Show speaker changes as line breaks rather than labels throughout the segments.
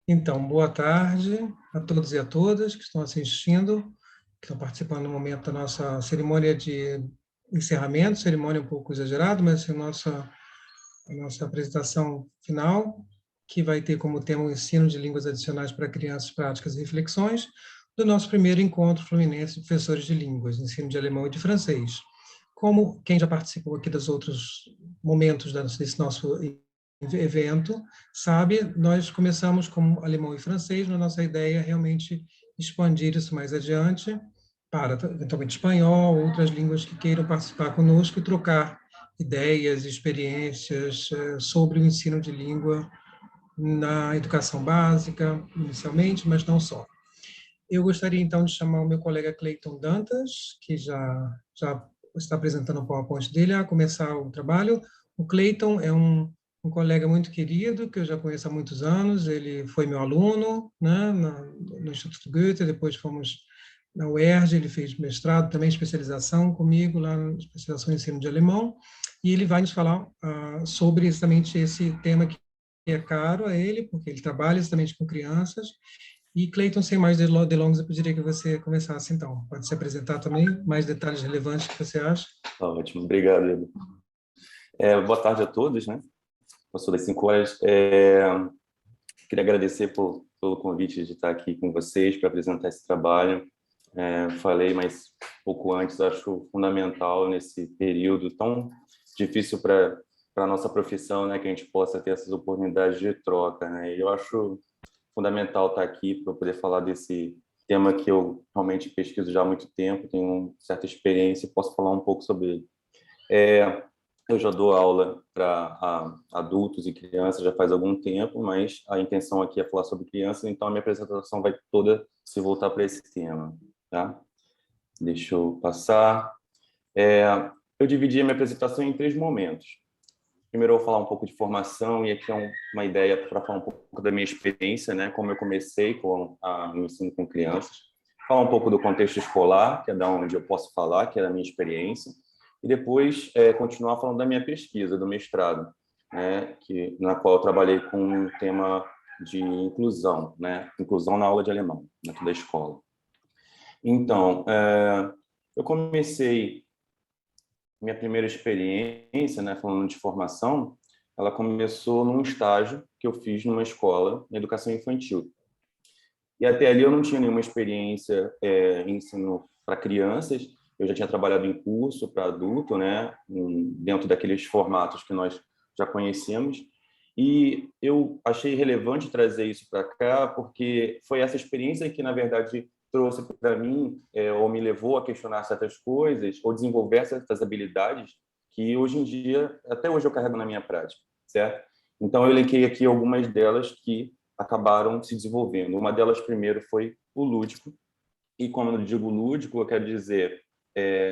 Então, boa tarde a todos e a todas que estão assistindo, que estão participando no momento da nossa cerimônia de encerramento, cerimônia um pouco exagerada, mas a nossa apresentação final, que vai ter como tema o ensino de línguas adicionais para crianças, práticas e reflexões, do nosso primeiro encontro fluminense de professores de línguas, ensino de alemão e de francês. Como quem já participou aqui dos outros momentos desse nosso evento, sabe, nós começamos com alemão e francês, mas nossa ideia é realmente expandir isso mais adiante para, eventualmente, espanhol, outras línguas que queiram participar conosco e trocar ideias, experiências sobre o ensino de língua na educação básica, inicialmente, mas não só. Eu gostaria, então, de chamar o meu colega Cleiton Dantas, que já está apresentando o PowerPoint dele, a começar o trabalho. O Cleiton é um colega muito querido, que eu já conheço há muitos anos. Ele foi meu aluno, né, no Instituto Goethe, depois fomos na UERJ, ele fez mestrado, também especialização comigo, lá na especialização em ensino de alemão, e ele vai nos falar sobre exatamente esse tema que é caro a ele, porque ele trabalha exatamente com crianças. E, Cleiton, sem mais delongas, eu pediria que você começasse, então. Pode se apresentar também, mais detalhes relevantes que você acha.
Tá ótimo, obrigado, Edu. Boa tarde a todos, né? Passou das 5 horas. Queria agradecer pelo convite de estar aqui com vocês para apresentar esse trabalho. Falei, mas pouco antes, acho fundamental nesse período tão difícil para a nossa profissão, né? Que a gente possa ter essas oportunidades de troca, né? E eu acho fundamental estar aqui para poder falar desse tema que eu realmente pesquiso já há muito tempo, tenho certa experiência e posso falar um pouco sobre ele. Eu já dou aula para adultos e crianças já faz algum tempo, mas a intenção aqui é falar sobre crianças, então a minha apresentação vai toda se voltar para esse tema, tá? Deixa eu passar. Eu dividi a minha apresentação em 3 momentos. Primeiro eu vou falar um pouco de formação, e aqui é uma ideia para falar um pouco da minha experiência, né? Como eu comecei no ensino com crianças. Falar um pouco do contexto escolar, que é da onde eu posso falar, que é da minha experiência. E depois continuar falando da minha pesquisa, do mestrado, né? Na qual eu trabalhei com um tema de inclusão, né? Inclusão na aula de alemão, dentro da escola. Então, eu comecei minha primeira experiência, né, falando de formação, ela começou num estágio que eu fiz numa escola de educação infantil. E até ali eu não tinha nenhuma experiência em ensino para crianças. Eu já tinha trabalhado em curso para adulto, né, dentro daqueles formatos que nós já conhecemos. E eu achei relevante trazer isso para cá, porque foi essa experiência que, na verdade, trouxe para mim, ou me levou a questionar certas coisas, ou desenvolver certas habilidades que hoje em dia, até hoje eu carrego na minha prática, certo? Então, eu elenquei aqui algumas delas que acabaram se desenvolvendo. Uma delas, primeiro, foi o lúdico. E quando eu digo lúdico, eu quero dizer,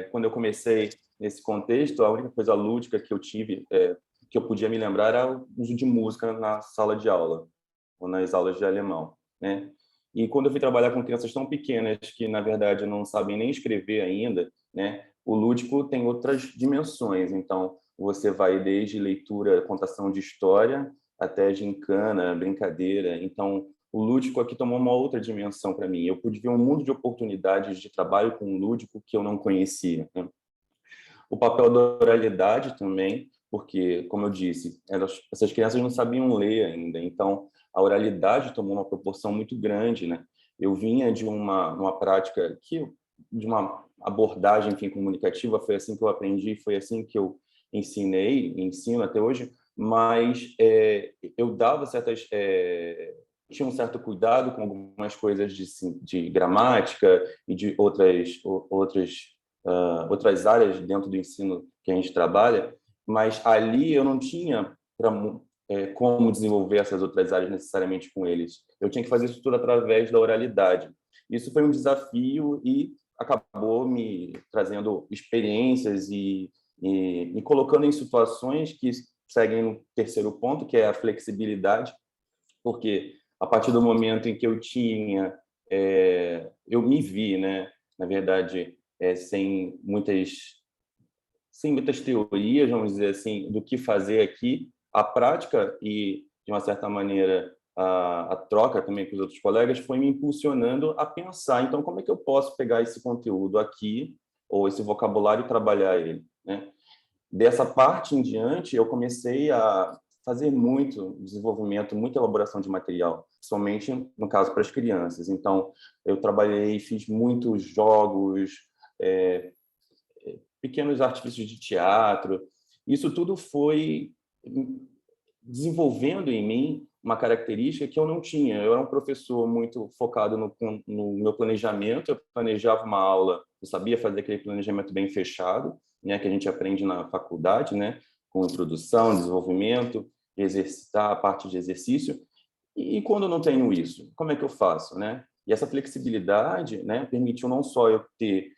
quando eu comecei nesse contexto, a única coisa lúdica que eu tive, que eu podia me lembrar, era o uso de música na sala de aula, ou nas aulas de alemão, né? E quando eu fui trabalhar com crianças tão pequenas que, na verdade, não sabem nem escrever ainda, né? O lúdico tem outras dimensões. Então, você vai desde leitura, contação de história, até gincana, brincadeira. Então, o lúdico aqui tomou uma outra dimensão para mim. Eu pude ver um mundo de oportunidades de trabalho com o lúdico que eu não conhecia, né? O papel da oralidade também, porque, como eu disse, essas crianças não sabiam ler ainda, então a oralidade tomou uma proporção muito grande, né? Eu vinha de uma prática de uma abordagem, enfim, comunicativa, foi assim que eu aprendi, foi assim que eu ensino até hoje, mas eu dava tinha um certo cuidado com algumas coisas de gramática e de outras áreas dentro do ensino que a gente trabalha, mas ali eu não tinha como desenvolver essas outras áreas necessariamente com eles. Eu tinha que fazer isso tudo através da oralidade. Isso foi um desafio e acabou me trazendo experiências e me colocando em situações que seguem no terceiro ponto, que é a flexibilidade, porque a partir do momento em que eu me vi, né, na verdade, sem muitas teorias, vamos dizer assim, do que fazer aqui, a prática e, de uma certa maneira, a troca também com os outros colegas foi me impulsionando a pensar, então, como é que eu posso pegar esse conteúdo aqui, ou esse vocabulário, e trabalhar ele, né? Dessa parte em diante, eu comecei a fazer muito desenvolvimento, muita elaboração de material, somente no caso para as crianças. Então, eu trabalhei, fiz muitos jogos, pequenos artifícios de teatro. Isso tudo foi desenvolvendo em mim uma característica que eu não tinha. Eu era um professor muito focado no meu planejamento. Eu planejava uma aula, eu sabia fazer aquele planejamento bem fechado, né, que a gente aprende na faculdade, né, com introdução, desenvolvimento, exercitar a parte de exercício. E quando eu não tenho isso, como é que eu faço, né? E essa flexibilidade, né, permitiu não só eu ter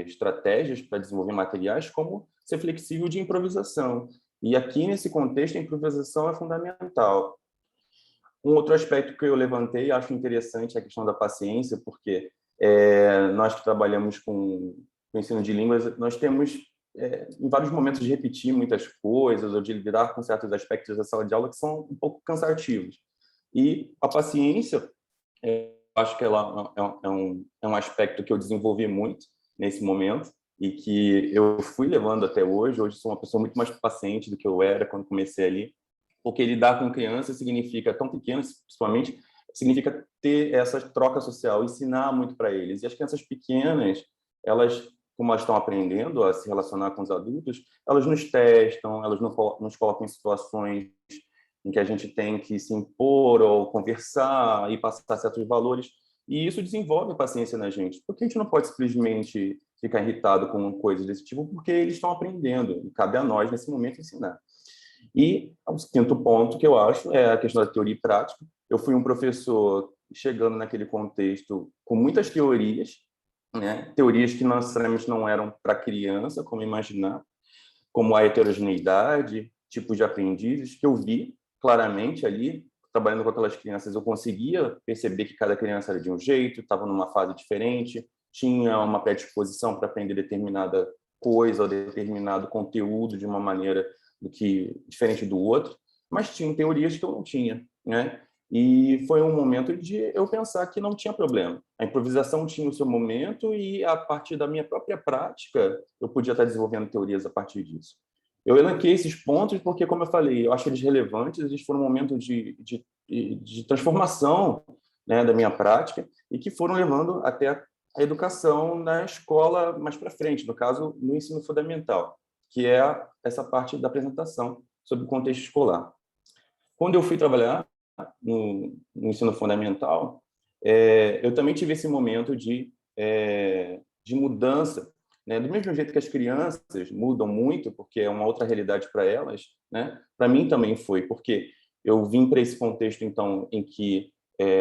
estratégias para desenvolver materiais, como ser flexível de improvisação. E aqui, nesse contexto, a improvisação é fundamental. Um outro aspecto que eu levantei, acho interessante, é a questão da paciência, porque nós que trabalhamos com ensino de línguas, nós temos, em vários momentos, de repetir muitas coisas, ou de lidar com certos aspectos da sala de aula que são um pouco cansativos. E a paciência, acho que ela é um aspecto que eu desenvolvi muito nesse momento, e que eu fui levando até hoje. Hoje sou uma pessoa muito mais paciente do que eu era quando comecei ali, porque lidar com crianças significa, tão pequenas principalmente, significa ter essa troca social, ensinar muito para eles. E as crianças pequenas, elas, como elas estão aprendendo a se relacionar com os adultos, elas nos testam, elas nos colocam em situações em que a gente tem que se impor ou conversar e passar certos valores. E isso desenvolve paciência na gente, porque a gente não pode simplesmente ficar irritado com coisas desse tipo, porque eles estão aprendendo, e cabe a nós, nesse momento, ensinar. E o quinto ponto que eu acho é a questão da teoria e prática. Eu fui um professor chegando naquele contexto com muitas teorias, né? Teorias que necessariamente não eram para criança, como imaginar, como a heterogeneidade, tipos de aprendizes, que eu vi claramente ali, trabalhando com aquelas crianças. Eu conseguia perceber que cada criança era de um jeito, estava numa fase diferente, tinha uma predisposição para aprender determinada coisa ou determinado conteúdo de uma maneira diferente do outro, mas tinham teorias que eu não tinha, né? E foi um momento de eu pensar que não tinha problema. A improvisação tinha o seu momento, e a partir da minha própria prática eu podia estar desenvolvendo teorias a partir disso. Eu elenquei esses pontos porque, como eu falei, eu acho eles relevantes. Eles foram um momento de transformação, né, da minha prática, e que foram levando até a educação na escola mais para frente, no caso, no ensino fundamental, que é essa parte da apresentação sobre o contexto escolar. Quando eu fui trabalhar no ensino fundamental, eu também tive esse momento de mudança, né? Do mesmo jeito que as crianças mudam muito, porque é uma outra realidade para elas, né? Para mim também foi, porque eu vim para esse contexto, então, em que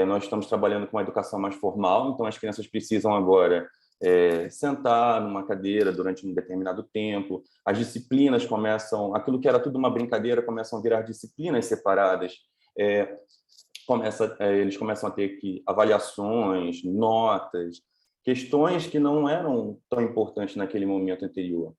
nós estamos trabalhando com uma educação mais formal, então as crianças precisam agora sentar numa cadeira durante um determinado tempo, as disciplinas começam, aquilo que era tudo uma brincadeira, começam a virar disciplinas separadas, eles começam a ter avaliações, notas, questões que não eram tão importantes naquele momento anterior.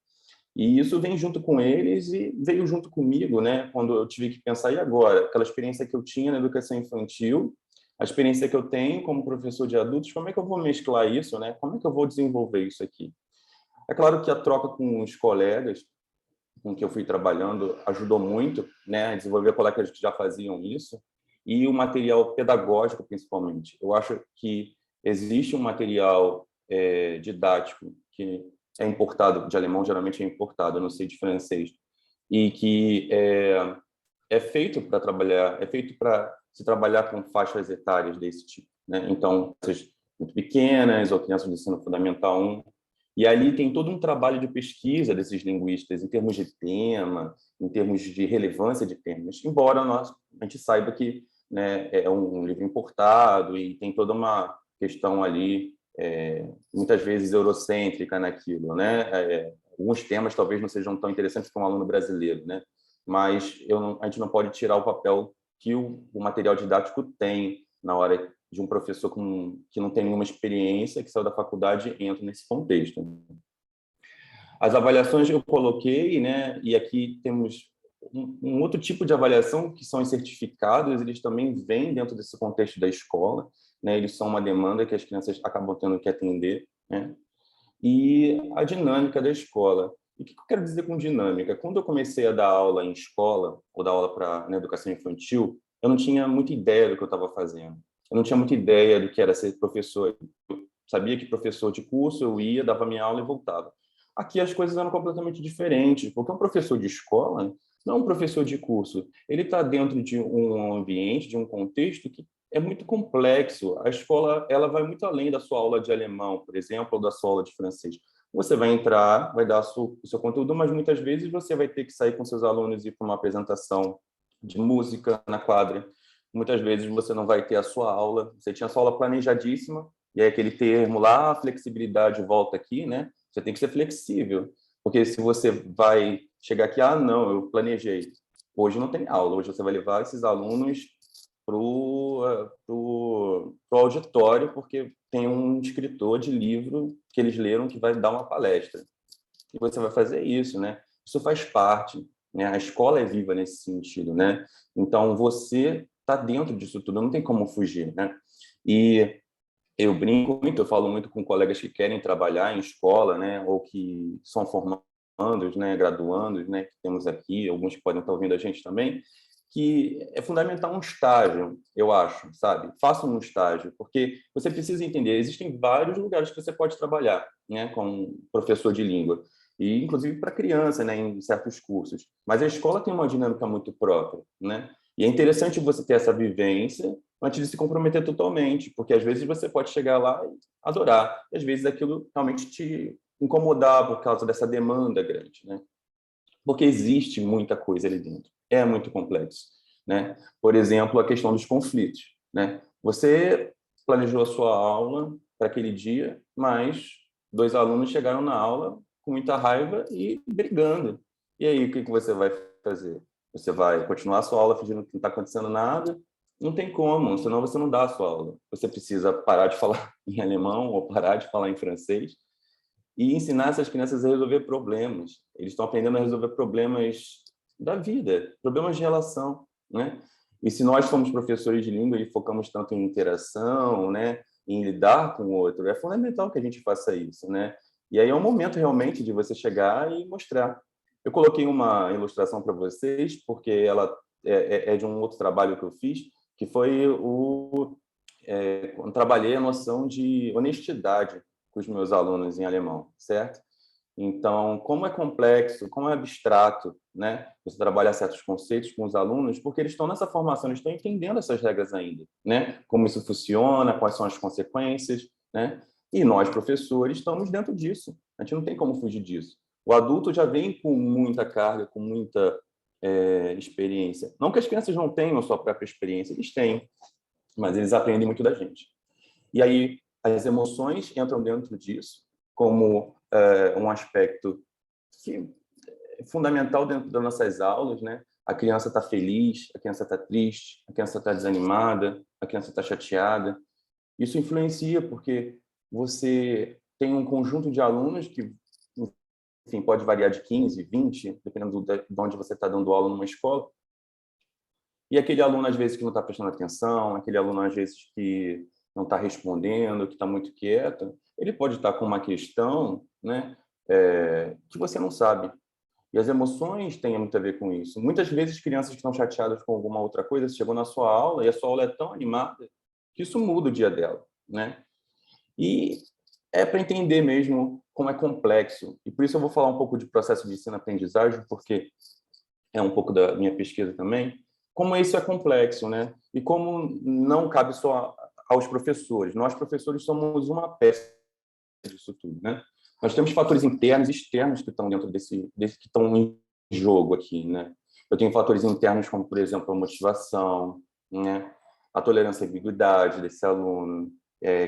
E isso vem junto com eles e veio junto comigo, né? Quando eu tive que pensar, e agora? Aquela experiência que eu tinha na educação infantil, a experiência que eu tenho como professor de adultos, como é que eu vou mesclar isso, né? Como é que eu vou desenvolver isso aqui? É claro que a troca com os colegas com que eu fui trabalhando ajudou muito, né? A desenvolver colegas que já faziam isso, e o material pedagógico, principalmente. Eu acho que existe um material didático que é importado, de alemão geralmente é importado, eu não sei de francês, e que é feito para trabalhar, é feito para se trabalhar com faixas etárias desse tipo, né? Então, crianças muito pequenas ou crianças do ensino fundamental 1, e ali tem todo um trabalho de pesquisa desses linguistas em termos de tema, em termos de relevância de temas, embora a gente saiba que, né, é um livro importado e tem toda uma questão ali, muitas vezes eurocêntrica naquilo, né? Alguns temas talvez não sejam tão interessantes para um aluno brasileiro, né? Mas a gente não pode tirar o papel que o material didático tem na hora de um professor que não tem nenhuma experiência, que saiu da faculdade e entra nesse contexto. As avaliações eu coloquei, né? E aqui temos um outro tipo de avaliação, que são os certificados, eles também vêm dentro desse contexto da escola, né? Eles são uma demanda que as crianças acabam tendo que atender, né? E a dinâmica da escola. E o que eu quero dizer com dinâmica? Quando eu comecei a dar aula em escola, ou dar aula na educação infantil, eu não tinha muita ideia do que eu estava fazendo. Eu não tinha muita ideia do que era ser professor. Eu sabia que professor de curso, eu ia, dava minha aula e voltava. Aqui as coisas eram completamente diferentes, porque um professor de escola não é um professor de curso. Ele está dentro de um ambiente, de um contexto que é muito complexo. A escola ela vai muito além da sua aula de alemão, por exemplo, ou da sua aula de francês. Você vai entrar, vai dar o seu conteúdo, mas muitas vezes você vai ter que sair com seus alunos e ir para uma apresentação de música na quadra. Muitas vezes você não vai ter a sua aula, você tinha a sua aula planejadíssima, e aí aquele termo lá, flexibilidade, volta aqui, né? Você tem que ser flexível, porque se você vai chegar aqui, não, eu planejei. Hoje não tem aula, hoje você vai levar esses alunos para o auditório, porque tem um escritor de livro que eles leram que vai dar uma palestra. E você vai fazer isso, né? Isso faz parte, né? A escola é viva nesse sentido, né? Então, você está dentro disso tudo, não tem como fugir, né? E eu brinco muito, eu falo muito com colegas que querem trabalhar em escola, né? Ou que são formandos, né? Graduandos, né? Que temos aqui, alguns que podem estar ouvindo a gente também, que é fundamental um estágio, eu acho, sabe? Faça um estágio, porque você precisa entender, existem vários lugares que você pode trabalhar, né, como professor de língua, e inclusive para criança, né, em certos cursos. Mas a escola tem uma dinâmica muito própria, né? E é interessante você ter essa vivência antes de se comprometer totalmente, porque às vezes você pode chegar lá e adorar, e às vezes aquilo realmente te incomodar por causa dessa demanda grande, né? Porque existe muita coisa ali dentro. É muito complexo, né? Por exemplo, a questão dos conflitos, né? Você planejou a sua aula para aquele dia, mas dois alunos chegaram na aula com muita raiva e brigando. E aí, o que você vai fazer? Você vai continuar a sua aula fingindo que não está acontecendo nada? Não tem como, senão você não dá a sua aula. Você precisa parar de falar em alemão ou parar de falar em francês e ensinar essas crianças a resolver problemas. Eles estão aprendendo a resolver problemas da vida, problemas de relação, né? E se nós somos professores de língua e focamos tanto em interação, né, em lidar com o outro, é fundamental que a gente faça isso, né? E aí é um momento realmente de você chegar e mostrar. Eu coloquei uma ilustração para vocês, porque ela é de um outro trabalho que eu fiz, que foi quando trabalhei a noção de honestidade com os meus alunos em alemão, certo? Então, como é complexo, como é abstrato, né? Você trabalhar certos conceitos com os alunos, porque eles estão nessa formação, eles estão entendendo essas regras ainda, né? Como isso funciona, quais são as consequências, né? E nós, professores, estamos dentro disso. A gente não tem como fugir disso. O adulto já vem com muita carga, com muita experiência. Não que as crianças não tenham a sua própria experiência, eles têm, mas eles aprendem muito da gente. E aí as emoções entram dentro disso como um aspecto que é fundamental dentro das nossas aulas, né? A criança está feliz, a criança está triste, a criança está desanimada, a criança está chateada. Isso influencia porque você tem um conjunto de alunos que, enfim, pode variar de 15, 20, dependendo de onde você está dando aula numa escola. E aquele aluno, às vezes, que não está prestando atenção, aquele aluno, às vezes, que não está respondendo, que está muito quieto, ele pode estar com uma questão, né, que você não sabe. E as emoções têm muito a ver com isso. Muitas vezes, crianças que estão chateadas com alguma outra coisa, chegam na sua aula e a sua aula é tão animada que isso muda o dia dela, né? E é para entender mesmo como é complexo. E por isso eu vou falar um pouco de processo de ensino-aprendizagem, porque é um pouco da minha pesquisa também, como isso é complexo, né? E como não cabe só aos professores. Nós, professores, somos uma peça disso tudo, né? Nós temos fatores internos e externos que estão dentro que estão em jogo aqui, né? Eu tenho fatores internos como, por exemplo, a motivação, né? A tolerância à ambiguidade desse aluno.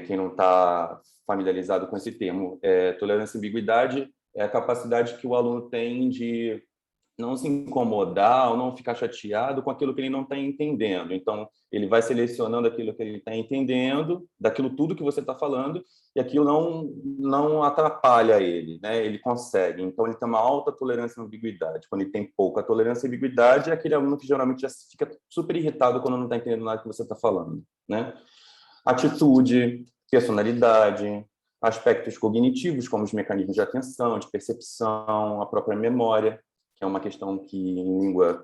Quem não está familiarizado com esse termo, tolerância à ambiguidade é a capacidade que o aluno tem de não se incomodar ou não ficar chateado com aquilo que ele não está entendendo. Então, ele vai selecionando aquilo que ele está entendendo, daquilo tudo que você está falando, e aquilo não atrapalha ele, né? Ele consegue. Então, ele tem uma alta tolerância à ambiguidade. Quando ele tem pouca tolerância à ambiguidade, é aquele aluno que geralmente já fica super irritado quando não está entendendo nada que você está falando, né? Atitude, personalidade, aspectos cognitivos, como os mecanismos de atenção, de percepção, a própria memória, que é uma questão que em línguas,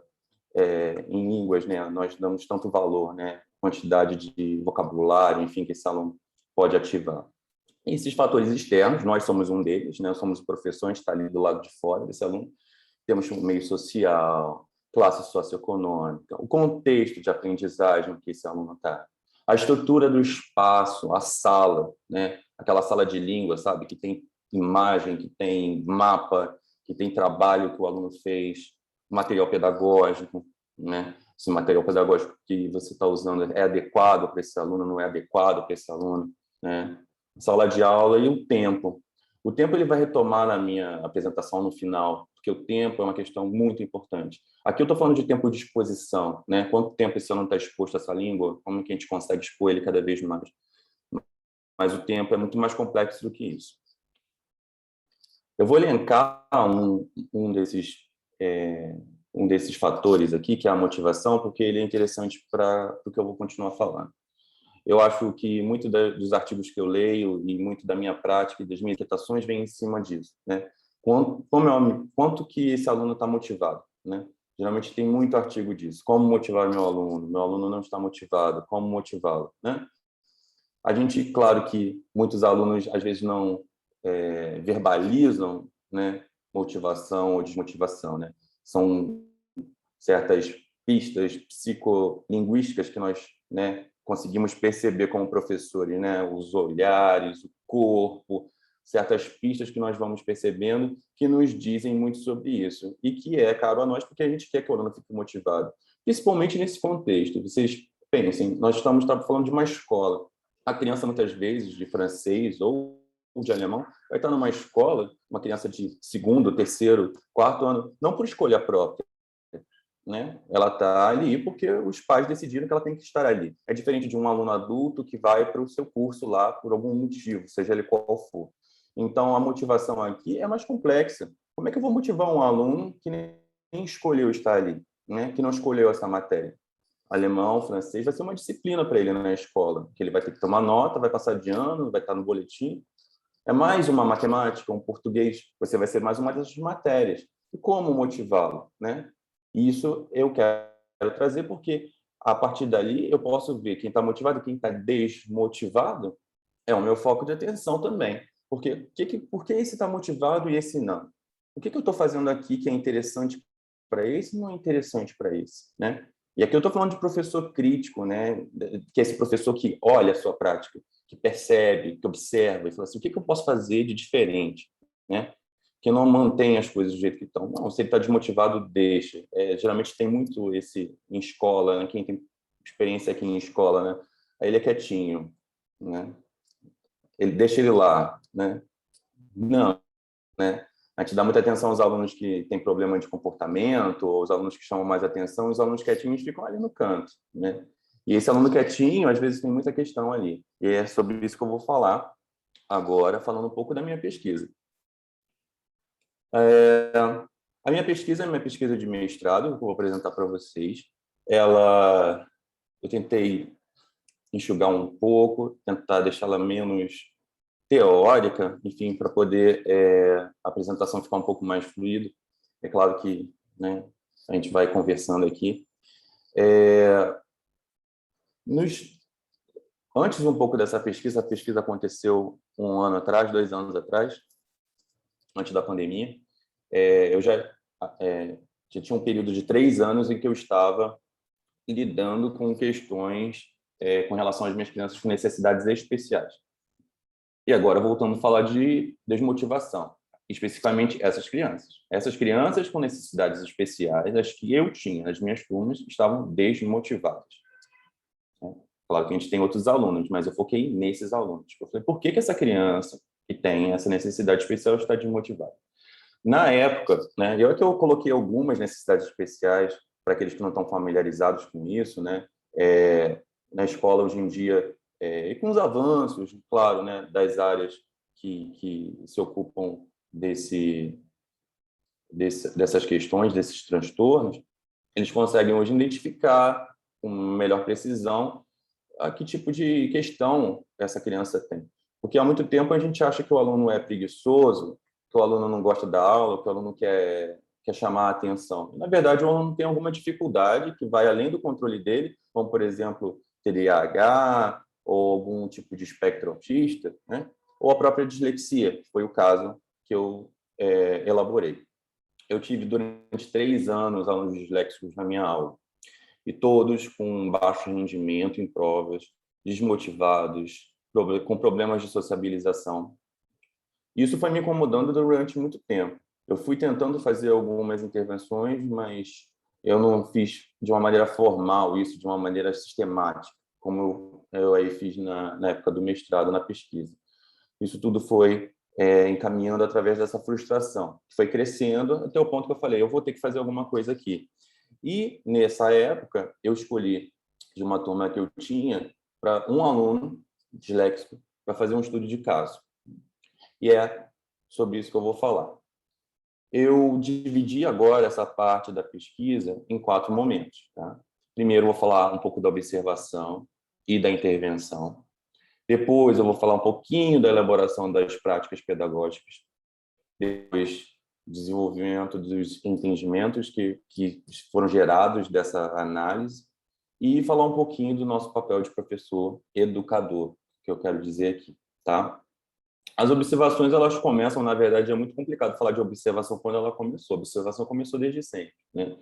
né, nós damos tanto valor, né, quantidade de vocabulário, enfim, que esse aluno pode ativar. E esses fatores externos, nós somos um deles, né, somos o professor, a gente está ali do lado de fora desse aluno, temos o meio social, classe socioeconômica, o contexto de aprendizagem que esse aluno está, a estrutura do espaço, a sala, né, aquela sala de língua, sabe, que tem imagem, que tem mapa, que tem trabalho que o aluno fez, material pedagógico, né? Se o material pedagógico que você está usando é adequado para esse aluno, não é adequado para esse aluno, né? Sala de aula e o tempo. O tempo ele vai retomar na minha apresentação no final, porque o tempo é uma questão muito importante. Aqui eu estou falando de tempo de exposição, né? Quanto tempo esse aluno está exposto a essa língua, como que a gente consegue expor ele cada vez mais. Mas o tempo é muito mais complexo do que isso. Eu vou elencar um desses fatores aqui, que é a motivação, porque ele é interessante para o que eu vou continuar falando. Eu acho que muito dos artigos que eu leio e muito da minha prática e das minhas inquietações vem em cima disso, né? Quanto que esse aluno está motivado, né? Geralmente tem muito artigo disso. Como motivar meu aluno não está motivado, como motivá-lo, né? A gente, claro que muitos alunos às vezes não verbalizam, né, motivação ou desmotivação, né? São certas pistas psicolinguísticas que nós, né, conseguimos perceber como professores, né? Os olhares, o corpo, certas pistas que nós vamos percebendo que nos dizem muito sobre isso e que é caro a nós porque a gente quer que o aluno fique motivado, principalmente nesse contexto. Vocês pensem, nós estamos falando de uma escola. A criança, muitas vezes, de francês ou de alemão, vai estar numa escola, uma criança de segundo, terceiro, quarto ano, não por escolha própria, né? Ela está ali porque os pais decidiram que ela tem que estar ali. É diferente de um aluno adulto que vai para o seu curso lá por algum motivo, seja ele qual for. Então, a motivação aqui é mais complexa. Como é que eu vou motivar um aluno que nem escolheu estar ali, né? Que não escolheu essa matéria? Alemão, francês, vai ser uma disciplina para ele na escola, que ele vai ter que tomar nota, vai passar de ano, vai estar no boletim. É mais uma matemática, um português, você vai ser mais uma dessas matérias. E como motivá-lo, né? Isso eu quero trazer porque a partir dali eu posso ver quem está motivado e quem está desmotivado é o meu foco de atenção também. Porque por que esse está motivado e esse não? O que eu estou fazendo aqui que é interessante para esse e não é interessante para esse, né? E aqui eu estou falando de professor crítico, né? Que é esse professor que olha a sua prática, que percebe, que observa e fala assim, o que eu posso fazer de diferente, né? Que não mantém as coisas do jeito que estão. Não, se ele está desmotivado, deixa. Geralmente tem muito esse em escola, né? Quem tem experiência aqui em escola, né? Aí ele é quietinho, né? Ele deixa ele lá, né? Não, né? A gente dá muita atenção aos alunos que têm problema de comportamento, ou os alunos que chamam mais atenção, os alunos quietinhos ficam ali no canto, né? E esse aluno quietinho, às vezes, tem muita questão ali. E é sobre isso que eu vou falar agora, falando um pouco da minha pesquisa. A minha pesquisa é minha pesquisa de mestrado, que eu vou apresentar para vocês. Eu tentei enxugar um pouco, tentar deixá-la menos teórica, enfim, para poder a apresentação ficar um pouco mais fluida. É claro que, né, a gente vai conversando aqui. Antes um pouco dessa pesquisa, a pesquisa aconteceu 1 ano atrás, 2 anos atrás, antes da pandemia. Eu já tinha um período de 3 anos em que eu estava lidando com questões com relação às minhas crianças com necessidades especiais. E agora, voltando a falar de desmotivação, especificamente essas crianças. Essas crianças com necessidades especiais, as que eu tinha nas minhas turmas, estavam desmotivadas. Claro que a gente tem outros alunos, mas eu foquei nesses alunos. Eu falei, por que essa criança que tem essa necessidade especial está desmotivada? Na época, né, eu coloquei algumas necessidades especiais para aqueles que não estão familiarizados com isso, né? Na escola, hoje em dia, e com os avanços, claro, né, das áreas que se ocupam dessas questões, desses transtornos, eles conseguem hoje identificar com melhor precisão a que tipo de questão essa criança tem. Porque há muito tempo a gente acha que o aluno é preguiçoso, que o aluno não gosta da aula, que o aluno quer chamar a atenção. Na verdade, o aluno tem alguma dificuldade que vai além do controle dele, como, por exemplo, TDAH ou algum tipo de espectro autista, né? Ou a própria dislexia, que foi o caso que eu elaborei. Eu tive durante 3 anos alunos disléxicos na minha aula, e todos com baixo rendimento em provas, desmotivados, com problemas de sociabilização. Isso foi me incomodando durante muito tempo. Eu fui tentando fazer algumas intervenções, mas eu não fiz de uma maneira formal isso, de uma maneira sistemática, como eu aí fiz na época do mestrado, na pesquisa. Isso tudo foi encaminhando através dessa frustração, que foi crescendo até o ponto que eu falei, eu vou ter que fazer alguma coisa aqui. E, nessa época, eu escolhi, de uma turma que eu tinha, para um aluno disléxico, para fazer um estudo de caso. E é sobre isso que eu vou falar. Eu dividi agora essa parte da pesquisa em 4 momentos. Tá? Primeiro, eu vou falar um pouco da observação e da intervenção. Depois, eu vou falar um pouquinho da elaboração das práticas pedagógicas. Depois, desenvolvimento dos entendimentos que foram gerados dessa análise e falar um pouquinho do nosso papel de professor educador, que eu quero dizer aqui, tá? As observações, elas começam, na verdade, é muito complicado falar de observação quando ela começou. A observação começou desde sempre, né?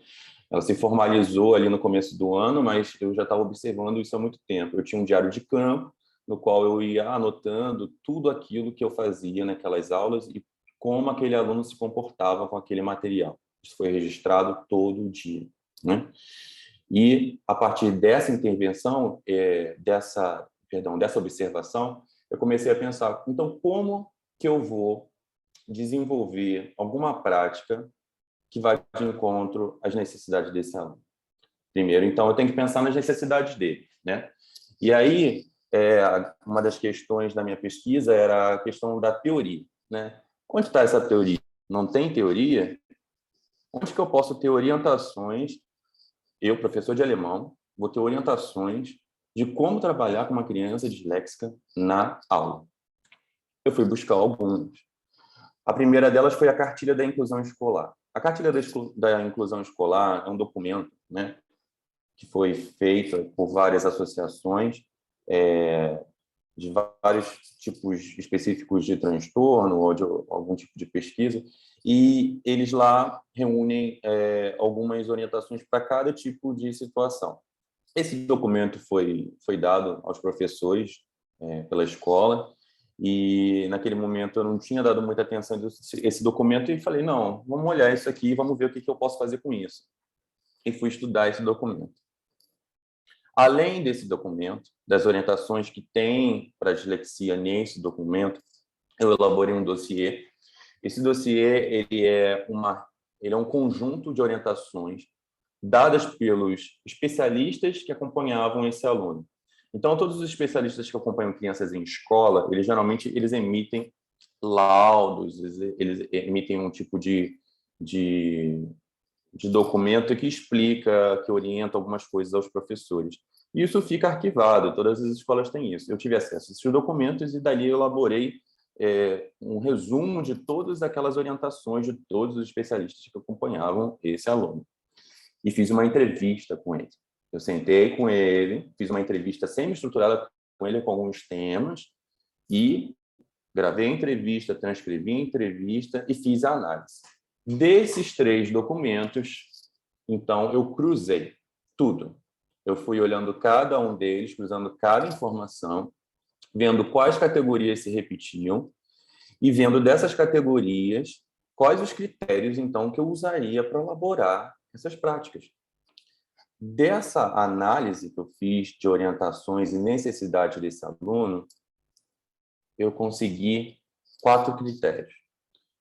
Ela se formalizou ali no começo do ano, mas eu já estava observando isso há muito tempo. Eu tinha um diário de campo, no qual eu ia anotando tudo aquilo que eu fazia naquelas aulas e como aquele aluno se comportava com aquele material. Isso foi registrado todo dia, né? E, a partir dessa intervenção, dessa observação, eu comecei a pensar, então, como que eu vou desenvolver alguma prática que vai de encontro às necessidades desse aluno? Primeiro, então, eu tenho que pensar nas necessidades dele, né? E aí, uma das questões da minha pesquisa era a questão da teoria, né? Onde está essa teoria? Não tem teoria? Onde que eu posso ter orientações? Eu, professor de alemão, vou ter orientações de como trabalhar com uma criança disléxica na aula. Eu fui buscar algumas. A primeira delas foi a Cartilha da Inclusão Escolar. A Cartilha da Inclusão Escolar é um documento, né, que foi feito por várias associações de vários tipos específicos de transtorno ou de algum tipo de pesquisa, e eles lá reúnem algumas orientações para cada tipo de situação. Esse documento foi dado aos professores pela escola, e naquele momento eu não tinha dado muita atenção a esse documento e falei, não, vamos olhar isso aqui e vamos ver o que eu posso fazer com isso. E fui estudar esse documento. Além desse documento, das orientações que tem para a dislexia nesse documento, eu elaborei um dossiê. Esse dossiê ele é um conjunto de orientações dadas pelos especialistas que acompanhavam esse aluno. Então, todos os especialistas que acompanham crianças em escola, eles emitem laudos, eles emitem um tipo de documento que explica, que orienta algumas coisas aos professores. Isso fica arquivado, todas as escolas têm isso. Eu tive acesso a esses documentos e dali eu elaborei um resumo de todas aquelas orientações de todos os especialistas que acompanhavam esse aluno. E fiz uma entrevista com ele. Eu sentei com ele, fiz uma entrevista semi-estruturada com ele, com alguns temas, e gravei a entrevista, transcrevi a entrevista e fiz a análise. Desses 3 documentos, então, eu cruzei tudo. Eu fui olhando cada um deles, cruzando cada informação, vendo quais categorias se repetiam e vendo dessas categorias quais os critérios, então, que eu usaria para elaborar essas práticas. Dessa análise que eu fiz de orientações e necessidades desse aluno, eu consegui 4 critérios.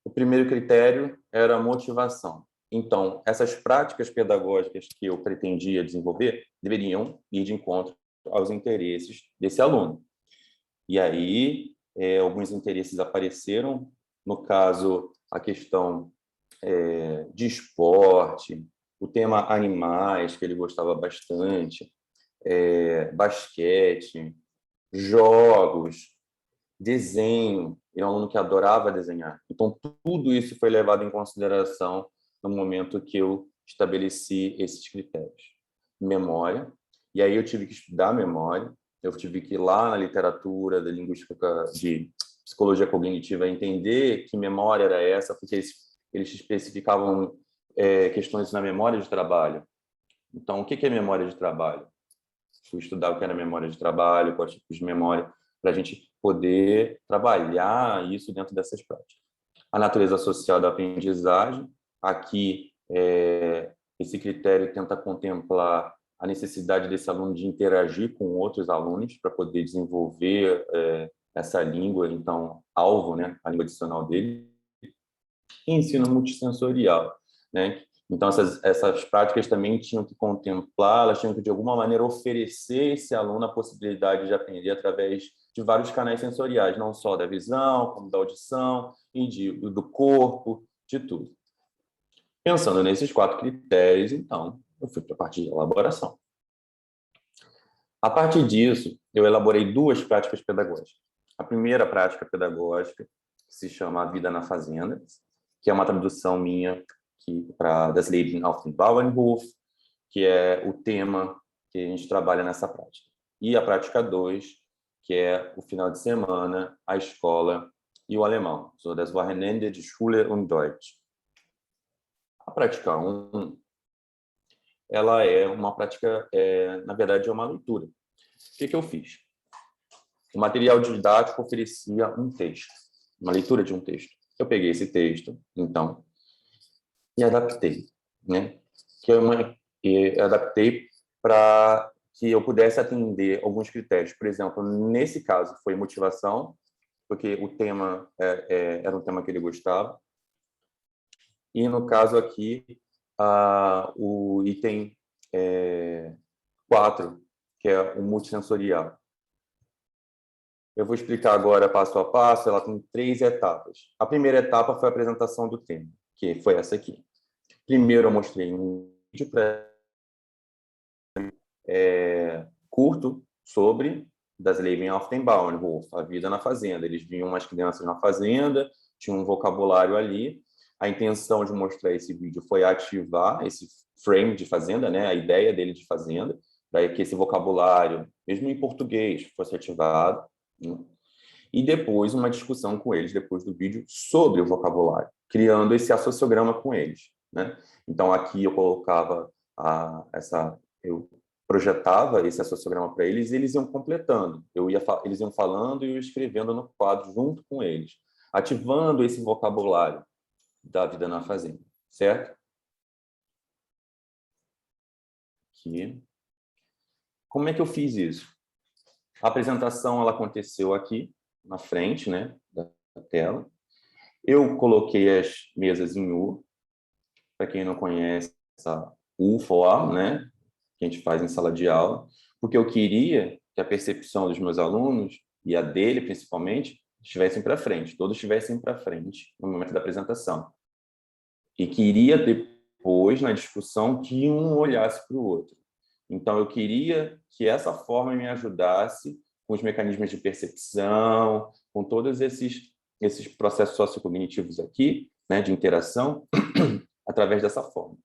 O primeiro critério era a motivação. Então, essas práticas pedagógicas que eu pretendia desenvolver deveriam ir de encontro aos interesses desse aluno. E aí, alguns interesses apareceram, no caso, a questão de esporte, o tema animais, que ele gostava bastante, basquete, jogos, desenho. Ele é um aluno que adorava desenhar. Então, tudo isso foi levado em consideração no momento que eu estabeleci esses critérios. Memória, e aí eu tive que estudar memória, eu tive que ir lá na literatura de linguística, de psicologia cognitiva, entender que memória era essa, porque eles especificavam questões na memória de trabalho. Então, o que é memória de trabalho? Fui estudar o que era memória de trabalho, quais tipos de memória, para a gente poder trabalhar isso dentro dessas práticas. A natureza social da aprendizagem, aqui esse critério tenta contemplar a necessidade desse aluno de interagir com outros alunos para poder desenvolver essa língua, então, alvo, né, a língua adicional dele. E ensino multissensorial, né? Então, essas práticas também tinham que contemplar, elas tinham que, de alguma maneira, oferecer esse aluno a possibilidade de aprender através de vários canais sensoriais, não só da visão, como da audição, e do corpo, de tudo. Pensando nesses 4 critérios, então, eu fui para a parte de elaboração. A partir disso, eu elaborei 2 práticas pedagógicas. A primeira prática pedagógica se chama A Vida na Fazenda, que é uma tradução minha para Das Leben auf dem Bauernhof, que é o tema que a gente trabalha nessa prática. E a prática 2, que é o final de semana, a escola e o alemão, so das Wochenende de Schule und Deutsch. A prática 1, ela é uma prática, na verdade, é uma leitura. O que eu fiz? O material didático oferecia um texto, uma leitura de um texto. Eu peguei esse texto, então, e adaptei, né? E adaptei para que eu pudesse atender alguns critérios. Por exemplo, nesse caso foi motivação, porque o tema era um tema que ele gostava. E no caso aqui, o item 4, que é o multissensorial. Eu vou explicar agora passo a passo, ela tem 3 etapas. A primeira etapa foi a apresentação do tema, que foi essa aqui. Primeiro eu mostrei um vídeo curto sobre Das Leben auf dem Bauernhof, a vida na fazenda. Eles viam umas crianças na fazenda, tinha um vocabulário ali. A intenção de mostrar esse vídeo foi ativar esse frame de fazenda, né, a ideia dele de fazenda, para que esse vocabulário, mesmo em português, fosse ativado. E depois uma discussão com eles, depois do vídeo, sobre o vocabulário, criando esse associograma com eles, né? Então, aqui eu colocava eu projetava esse associograma para eles e eles iam completando. Eles iam falando e eu escrevendo no quadro junto com eles, ativando esse vocabulário da vida na fazenda, certo? Aqui. Como é que eu fiz isso? A apresentação ela aconteceu aqui, na frente, né, da tela. Eu coloquei as mesas em U. Para quem não conhece, essa U, né, que a gente faz em sala de aula, porque eu queria que a percepção dos meus alunos, e a dele principalmente, estivessem para frente, todos estivessem para frente no momento da apresentação. E queria depois, na discussão, que um olhasse para o outro. Então, eu queria que essa forma me ajudasse com os mecanismos de percepção, com todos esses processos sociocognitivos aqui, né, de interação, através dessa forma.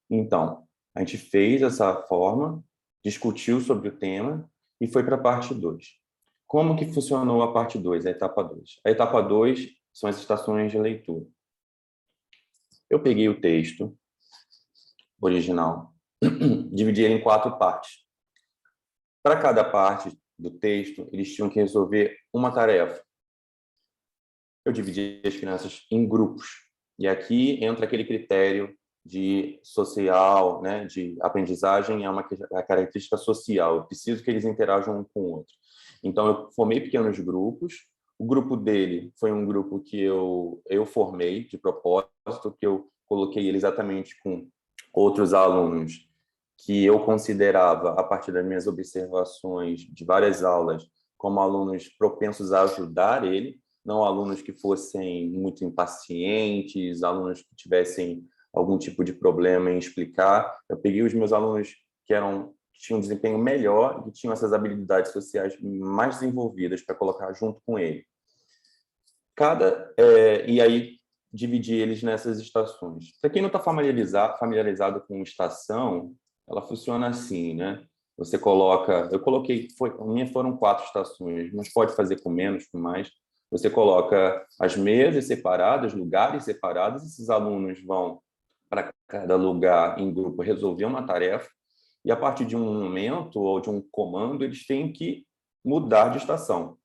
Então, a gente fez essa forma, discutiu sobre o tema e foi para a parte 2. Como que funcionou a parte 2, a etapa 2? A etapa 2 são as estações de leitura. Eu peguei o texto original, dividi ele em 4 partes. Para cada parte do texto, eles tinham que resolver uma tarefa. Eu dividi as crianças em grupos. E aqui entra aquele critério de social, né, de aprendizagem, é uma característica social. Eu preciso que eles interajam um com o outro. Então, eu formei pequenos grupos O grupo dele foi um grupo que eu formei de propósito, que eu coloquei ele exatamente com outros alunos que eu considerava, a partir das minhas observações de várias aulas, como alunos propensos a ajudar ele, não alunos que fossem muito impacientes, alunos que tivessem algum tipo de problema em explicar. Eu peguei os meus alunos que tinham um desempenho melhor e que tinham essas habilidades sociais mais desenvolvidas para colocar junto com ele. E aí dividir eles nessas estações. Para quem não está familiarizado com estação, ela funciona assim, né? Você coloca, a minha foram 4 estações, mas pode fazer com menos, com mais. Você coloca as mesas separadas, lugares separados, esses alunos vão para cada lugar em grupo resolver uma tarefa, e a partir de um momento ou de um comando, eles têm que mudar de estação.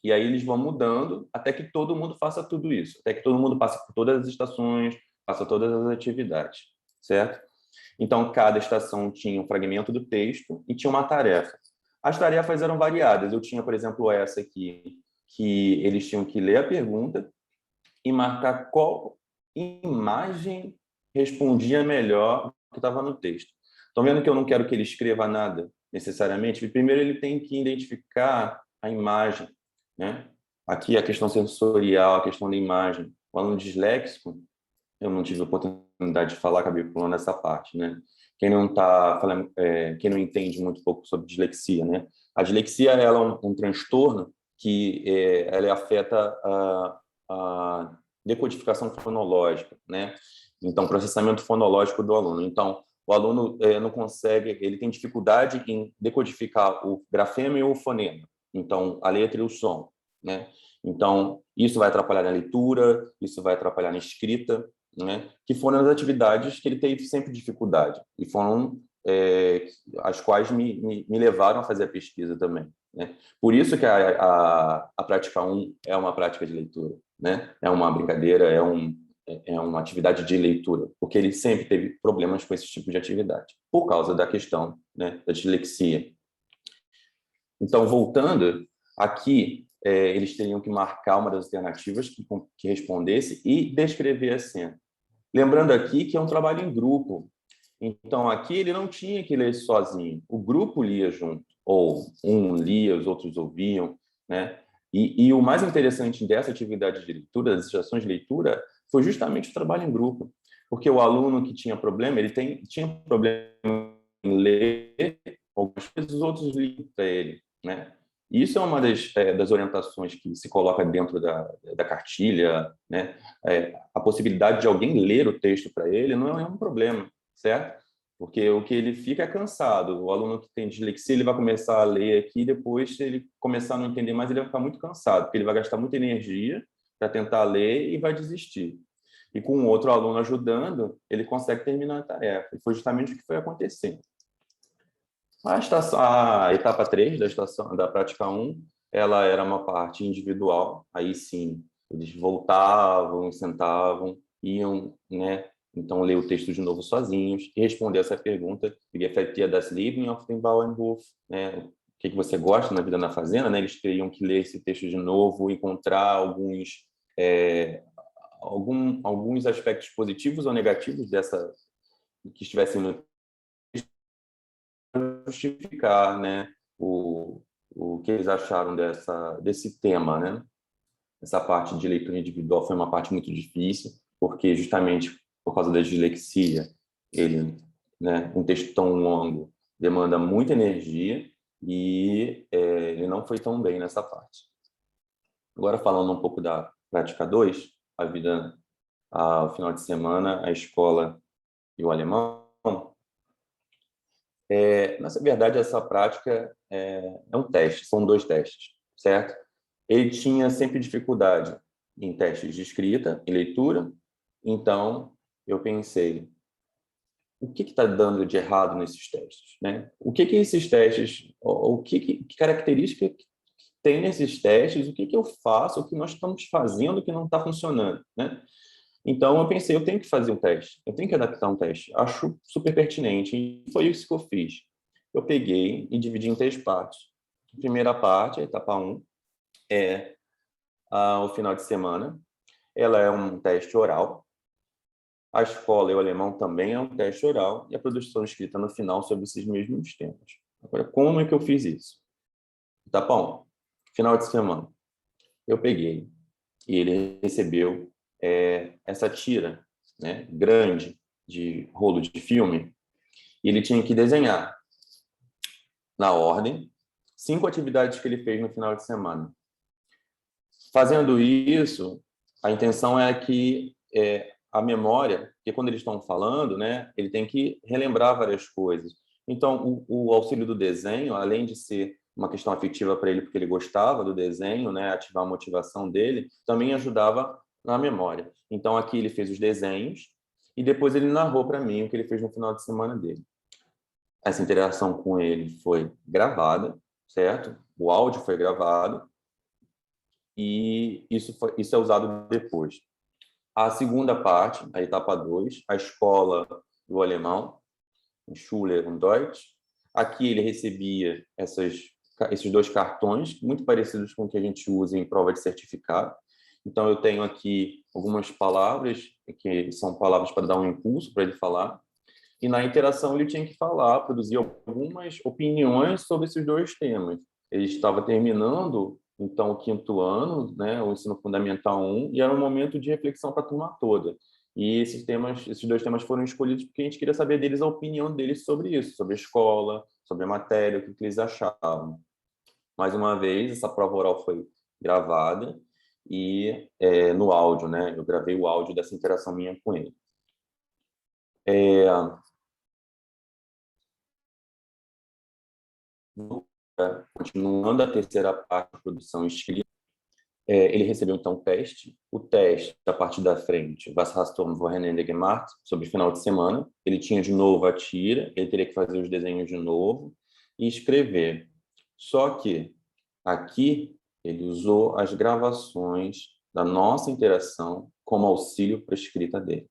E aí eles vão mudando até que todo mundo faça tudo isso, até que todo mundo passe por todas as estações, faça todas as atividades, certo? Então, cada estação tinha um fragmento do texto e tinha uma tarefa. As tarefas eram variadas. Eu tinha, por exemplo, essa aqui, que eles tinham que ler a pergunta e marcar qual imagem respondia melhor o que estava no texto. Estão vendo que eu não quero que ele escreva nada necessariamente? Primeiro, ele tem que identificar a imagem, né? Aqui a questão sensorial, a questão da imagem. O aluno disléxico, eu não tive a oportunidade de falar, acabei pulando essa parte, né? Quem não tá falando, quem não entende muito pouco sobre dislexia, né? A dislexia ela é um transtorno que ela afeta a decodificação fonológica, né? Então, processamento fonológico do aluno. Então, o aluno não consegue, ele tem dificuldade em decodificar o grafema e o fonema. Então, a letra e o som, né? Então, isso vai atrapalhar na leitura, isso vai atrapalhar na escrita, né? Que foram as atividades que ele teve sempre dificuldade e foram as quais me levaram a fazer a pesquisa também, né? Por isso que a prática 1 é uma prática de leitura, né? É uma brincadeira, é uma atividade de leitura, porque ele sempre teve problemas com esse tipo de atividade, por causa da questão, né, da dislexia. Então, voltando, aqui eles teriam que marcar uma das alternativas que respondesse e descrever a cena. Lembrando aqui que é um trabalho em grupo. Então, aqui ele não tinha que ler sozinho. O grupo lia junto. Ou um lia, os outros ouviam, né? E o mais interessante dessa atividade de leitura, das estações de leitura, foi justamente o trabalho em grupo. Porque o aluno que tinha problema, tinha problema em ler algumas coisas, os outros liam para ele, né? E isso é uma das orientações que se coloca dentro da cartilha, né? A possibilidade de alguém ler o texto para ele não é um problema, certo? Porque o que ele fica é cansado. O aluno que tem dislexia, ele vai começar a ler aqui, depois, se ele começar a não entender mais, ele vai ficar muito cansado, porque ele vai gastar muita energia para tentar ler e vai desistir. E com outro aluno ajudando, ele consegue terminar a tarefa. E foi justamente o que foi acontecendo. A etapa 3 da prática 1, ela era uma parte individual. Aí sim, eles voltavam, sentavam, iam, né? Então, ler o texto de novo sozinhos e responder essa pergunta: Wie gefällt dir das Leben auf dem Bauernhof? Né? O que você gosta na vida na fazenda? Né? Eles teriam que ler esse texto de novo, encontrar alguns aspectos positivos ou negativos que estivessem no justificar, né, o que eles acharam desse tema, né? Essa parte de leitura individual foi uma parte muito difícil, porque justamente por causa da dislexia, né, um texto tão longo demanda muita energia e ele não foi tão bem nessa parte. Agora, falando um pouco da prática 2, a vida ao final de semana, a escola e o alemão. Na verdade, essa prática é um teste, são 2 testes, certo? Ele tinha sempre dificuldade em testes de escrita e leitura, então eu pensei, o que está dando de errado nesses testes, né? O que esses testes, que característica que tem nesses testes, o que eu faço, o que nós estamos fazendo que não está funcionando, né? Então, eu pensei, eu tenho que fazer um teste, eu tenho que adaptar um teste. Acho super pertinente, e foi isso que eu fiz. Eu peguei e dividi em 3 partes. A primeira parte, a etapa 1, é ao final de semana. Ela é um teste oral. A escola e o alemão também é um teste oral. E a produção escrita no final sobre esses mesmos temas. Agora, como é que eu fiz isso? Tá bom, final de semana. Eu peguei e ele recebeu essa tira, né, grande de rolo de filme, e ele tinha que desenhar na ordem 5 atividades que ele fez no final de semana. Fazendo isso, a intenção é que a memória, porque quando eles estão falando, né, ele tem que relembrar várias coisas. Então, o auxílio do desenho, além de ser uma questão afetiva para ele, porque ele gostava do desenho, né, ativar a motivação dele, também ajudava na memória. Então, aqui ele fez os desenhos e depois ele narrou para mim o que ele fez no final de semana dele. Essa interação com ele foi gravada, certo? O áudio foi gravado e isso é usado depois. A segunda parte, a etapa 2, a escola do alemão, Schule und Deutsch. Aqui ele recebia esses 2 cartões, muito parecidos com o que a gente usa em prova de certificado. Então, eu tenho aqui algumas palavras, que são palavras para dar um impulso para ele falar. E na interação ele tinha que falar, produzir algumas opiniões sobre esses 2 temas. Ele estava terminando, então, o 5º ano, né, o ensino fundamental 1, e era um momento de reflexão para a turma toda. E esses 2 temas foram escolhidos porque a gente queria saber deles a opinião deles sobre isso, sobre a escola, sobre a matéria, o que eles achavam. Mais uma vez, essa prova oral foi gravada e no áudio, né, eu gravei o áudio dessa interação minha com ele. Continuando a terceira parte da produção escrita, ele recebeu então o teste. O teste, da parte da frente, Was hast du am Wochenende gemacht? Sobre o final de semana. Ele tinha de novo a tira, ele teria que fazer os desenhos de novo e escrever. Só que aqui ele usou as gravações da nossa interação como auxílio para a escrita dele.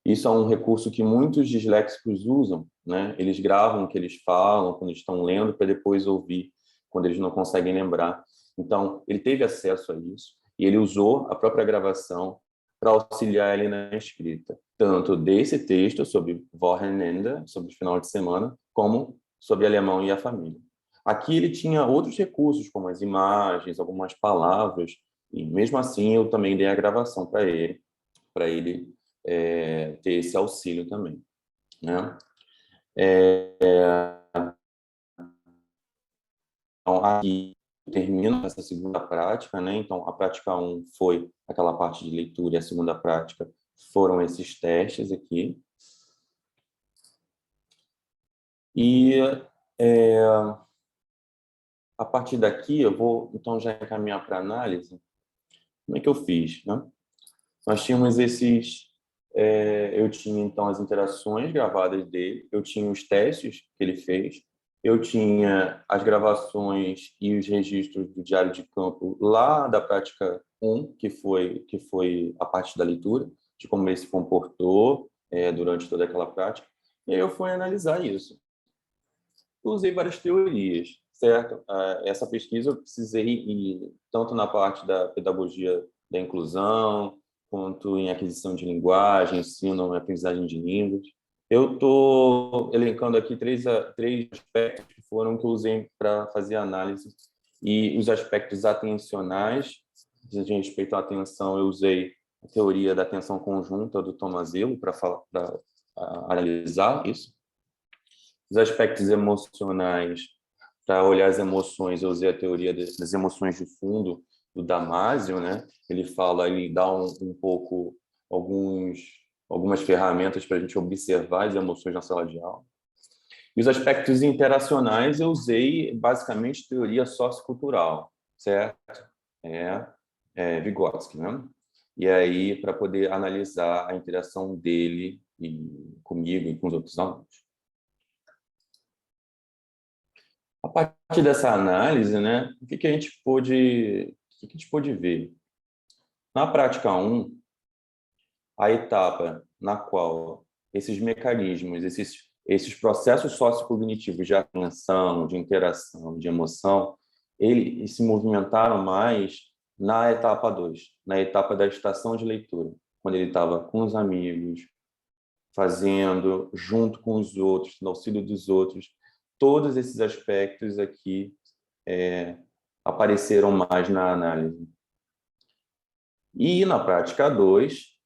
Isso é um recurso que muitos disléxicos usam, né? Eles gravam o que eles falam quando estão lendo para depois ouvir, quando eles não conseguem lembrar. Então, ele teve acesso a isso e ele usou a própria gravação para auxiliar ele na escrita, tanto desse texto sobre Wochenende, sobre o final de semana, como sobre alemão e a família. Aqui ele tinha outros recursos, como as imagens, algumas palavras, e mesmo assim eu também dei a gravação para ele ter esse auxílio também, né? Então, aqui termino essa segunda prática, né? Então, a prática 1 foi aquela parte de leitura e a segunda prática foram esses testes aqui. E a partir daqui eu vou, então, já encaminhar para análise. Como é que eu fiz, né? Nós tínhamos eu tinha, então, as interações gravadas dele, eu tinha os testes que ele fez, eu tinha as gravações e os registros do diário de campo lá da prática 1, que foi a parte da leitura, de como ele se comportou durante toda aquela prática, e aí eu fui analisar isso. Eu usei várias teorias, certo? Essa pesquisa eu precisei ir tanto na parte da pedagogia da inclusão, quanto em aquisição de linguagem, ensino e aprendizagem de línguas. Eu estou elencando aqui três aspectos que foram que eu usei para fazer a análise. E os aspectos atencionais, de respeito à atenção, eu usei a teoria da atenção conjunta do Tomazelo para analisar isso. Os aspectos emocionais, para olhar as emoções, eu usei a teoria das emoções de fundo do Damasio, né? Ele dá um pouco algumas ferramentas para a gente observar as emoções na sala de aula. E os aspectos interacionais eu usei basicamente teoria sociocultural, certo? Vygotsky, né? E aí para poder analisar a interação dele comigo e com os outros alunos. A partir dessa análise, né, o que a gente pôde ver? Na prática 1, a etapa na qual esses mecanismos, esses processos sociocognitivos de atenção, de interação, de emoção, eles se movimentaram mais na etapa 2, na etapa da estação de leitura, quando ele estava com os amigos, fazendo, junto com os outros, no auxílio dos outros, todos esses aspectos aqui apareceram mais na análise. E na prática 2,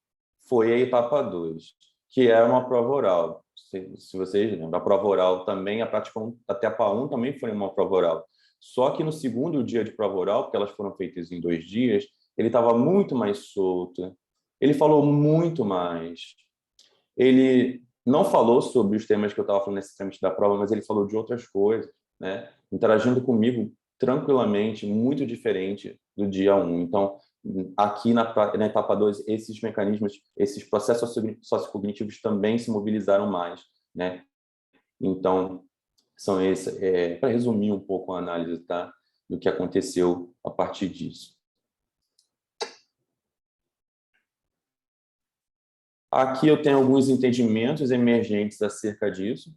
foi a etapa 2, que é uma prova oral. Se vocês lembram, a prova oral também, a prática 1, a etapa 1 também foi uma prova oral. Só que no segundo dia de prova oral, porque elas foram feitas em 2 dias, ele estava muito mais solto, ele falou muito mais. Ele não falou sobre os temas que eu estava falando nesse trâmite da prova, mas ele falou de outras coisas, né? Interagindo comigo tranquilamente, muito diferente do dia 1. Então, aqui na etapa 2, esses mecanismos, esses processos sociocognitivos também se mobilizaram mais, né? Então, são esses, para resumir um pouco a análise, tá? Do que aconteceu a partir disso. Aqui eu tenho alguns entendimentos emergentes acerca disso.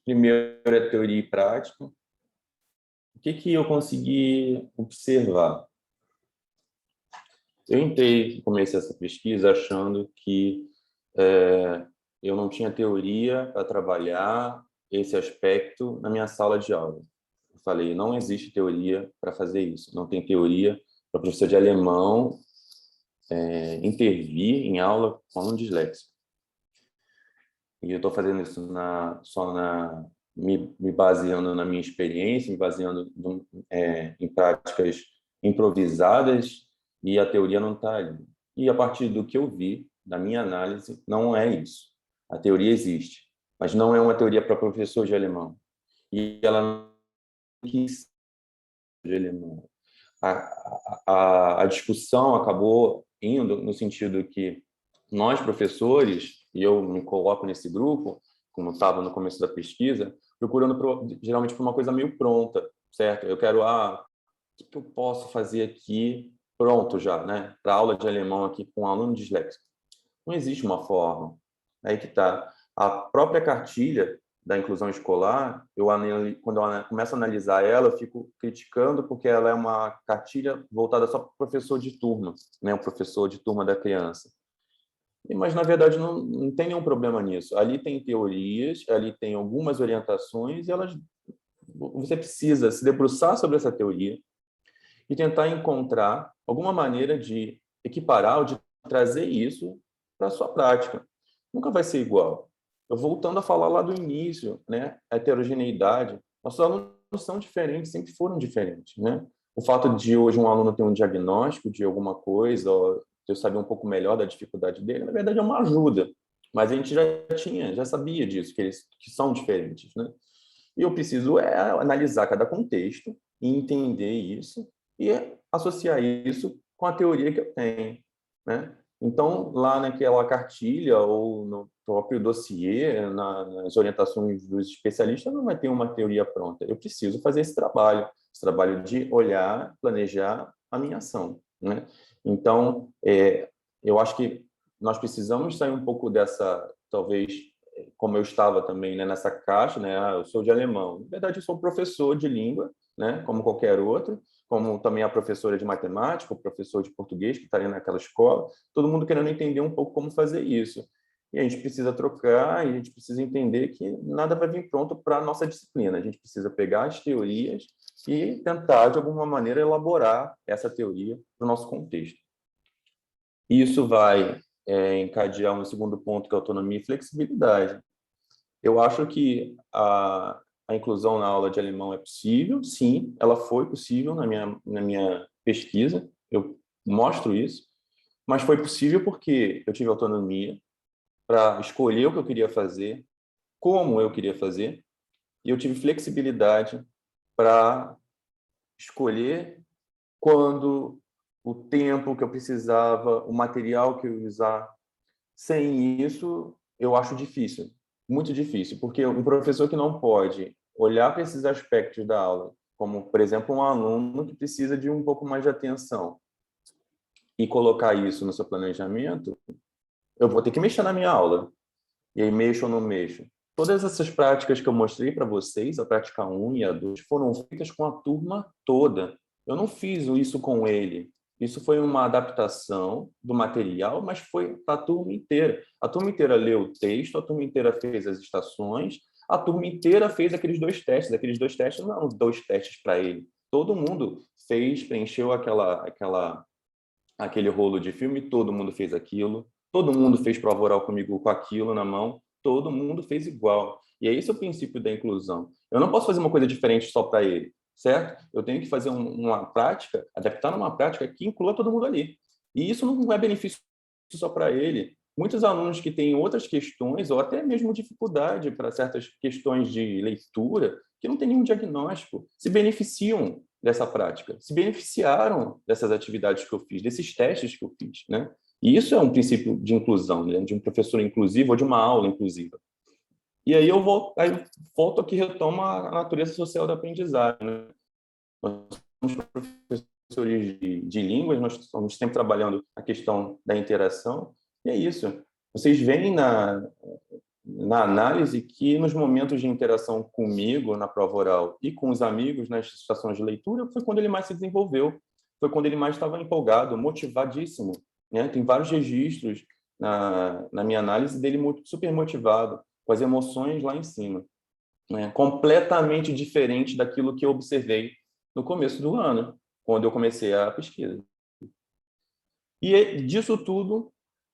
Primeiro é teoria e prática. O que eu consegui observar? Eu comecei essa pesquisa achando que eu não tinha teoria para trabalhar esse aspecto na minha sala de aula. Eu falei, não existe teoria para fazer isso. Não tem teoria para o professor de alemão intervir em aula com aluno disléxico. E eu estou fazendo isso me baseando na minha experiência, me baseando em práticas improvisadas, e a teoria não está ali. E a partir do que eu vi, da minha análise, não é isso. A teoria existe, mas não é uma teoria para professor de alemão. E ela não quis de alemão. A discussão acabou indo no sentido que nós, professores, e eu me coloco nesse grupo, como estava no começo da pesquisa, procurando geralmente por uma coisa meio pronta, certo? Eu quero, o que eu posso fazer aqui pronto já, né? Para aula de alemão aqui com um aluno disléxico. Não existe uma forma. Aí que está. A própria cartilha da inclusão escolar, quando eu começo a analisar ela, eu fico criticando porque ela é uma cartilha voltada só para o professor de turma, né? O professor de turma da criança. Mas, na verdade, não tem nenhum problema nisso. Ali tem teorias, ali tem algumas orientações, e você precisa se debruçar sobre essa teoria e tentar encontrar alguma maneira de equiparar ou de trazer isso para a sua prática. Nunca vai ser igual. Eu voltando a falar lá do início, né? A heterogeneidade. Nossos alunos são diferentes, sempre foram diferentes, né? O fato de hoje um aluno ter um diagnóstico de alguma coisa, ou eu saber um pouco melhor da dificuldade dele, na verdade é uma ajuda. Mas a gente já sabia disso, que são diferentes, né? E eu preciso analisar cada contexto e entender isso e associar isso com a teoria que eu tenho, né? Então, lá naquela cartilha ou no próprio dossiê, nas orientações dos especialistas, não vai ter uma teoria pronta. Eu preciso fazer esse trabalho de olhar, planejar a minha ação, né? Então, eu acho que nós precisamos sair um pouco dessa, talvez, como eu estava também, né, nessa caixa, né? Eu sou de alemão. Na verdade, eu sou professor de língua, né, como qualquer outro, como também a professora de matemática, o professor de português que está ali naquela escola, todo mundo querendo entender um pouco como fazer isso. E a gente precisa trocar, e a gente precisa entender que nada vai vir pronto para a nossa disciplina. A gente precisa pegar as teorias e tentar, de alguma maneira, elaborar essa teoria para o nosso contexto. Isso vai encadear um segundo ponto, que é autonomia e flexibilidade. Eu acho que a inclusão na aula de alemão é possível, sim, ela foi possível na minha pesquisa, eu mostro isso, mas foi possível porque eu tive autonomia para escolher o que eu queria fazer, como eu queria fazer, e eu tive flexibilidade para escolher quando, o tempo que eu precisava, o material que eu ia usar. Sem isso, eu acho difícil, muito difícil, porque um professor que não pode olhar para esses aspectos da aula, como, por exemplo, um aluno que precisa de um pouco mais de atenção, e colocar isso no seu planejamento, eu vou ter que mexer na minha aula. E aí, mexo ou não mexo? Todas essas práticas que eu mostrei para vocês, a prática 1 e a 2, foram feitas com a turma toda. Eu não fiz isso com ele. Isso foi uma adaptação do material, mas foi para a turma inteira. A turma inteira leu o texto, a turma inteira fez as estações, a turma inteira fez aqueles dois testes. Aqueles dois testes não eram dois testes para ele. Todo mundo fez, preencheu aquele rolo de filme, todo mundo fez aquilo, todo mundo fez prova oral comigo com aquilo na mão, todo mundo fez igual. E é esse o princípio da inclusão. Eu não posso fazer uma coisa diferente só para ele, certo? Eu tenho que fazer uma prática, adaptar uma prática que inclua todo mundo ali. E isso não é benefício só para ele. Muitos alunos que têm outras questões, ou até mesmo dificuldade para certas questões de leitura, que não têm nenhum diagnóstico, se beneficiam dessa prática, se beneficiaram dessas atividades que eu fiz, desses testes que eu fiz, né? E isso é um princípio de inclusão, né? De um professor inclusivo ou de uma aula inclusiva. E aí eu volto aqui e retomo a natureza social da aprendizagem, né? Nós somos professores de línguas, nós estamos sempre trabalhando a questão da interação, e é isso. Vocês veem na análise que nos momentos de interação comigo na prova oral e com os amigos nas situações de leitura foi quando ele mais se desenvolveu, foi quando ele mais estava empolgado, motivadíssimo, né? Tem vários registros na minha análise dele super motivado, com as emoções lá em cima, né? Completamente diferente daquilo que eu observei no começo do ano, quando eu comecei a pesquisa. E disso tudo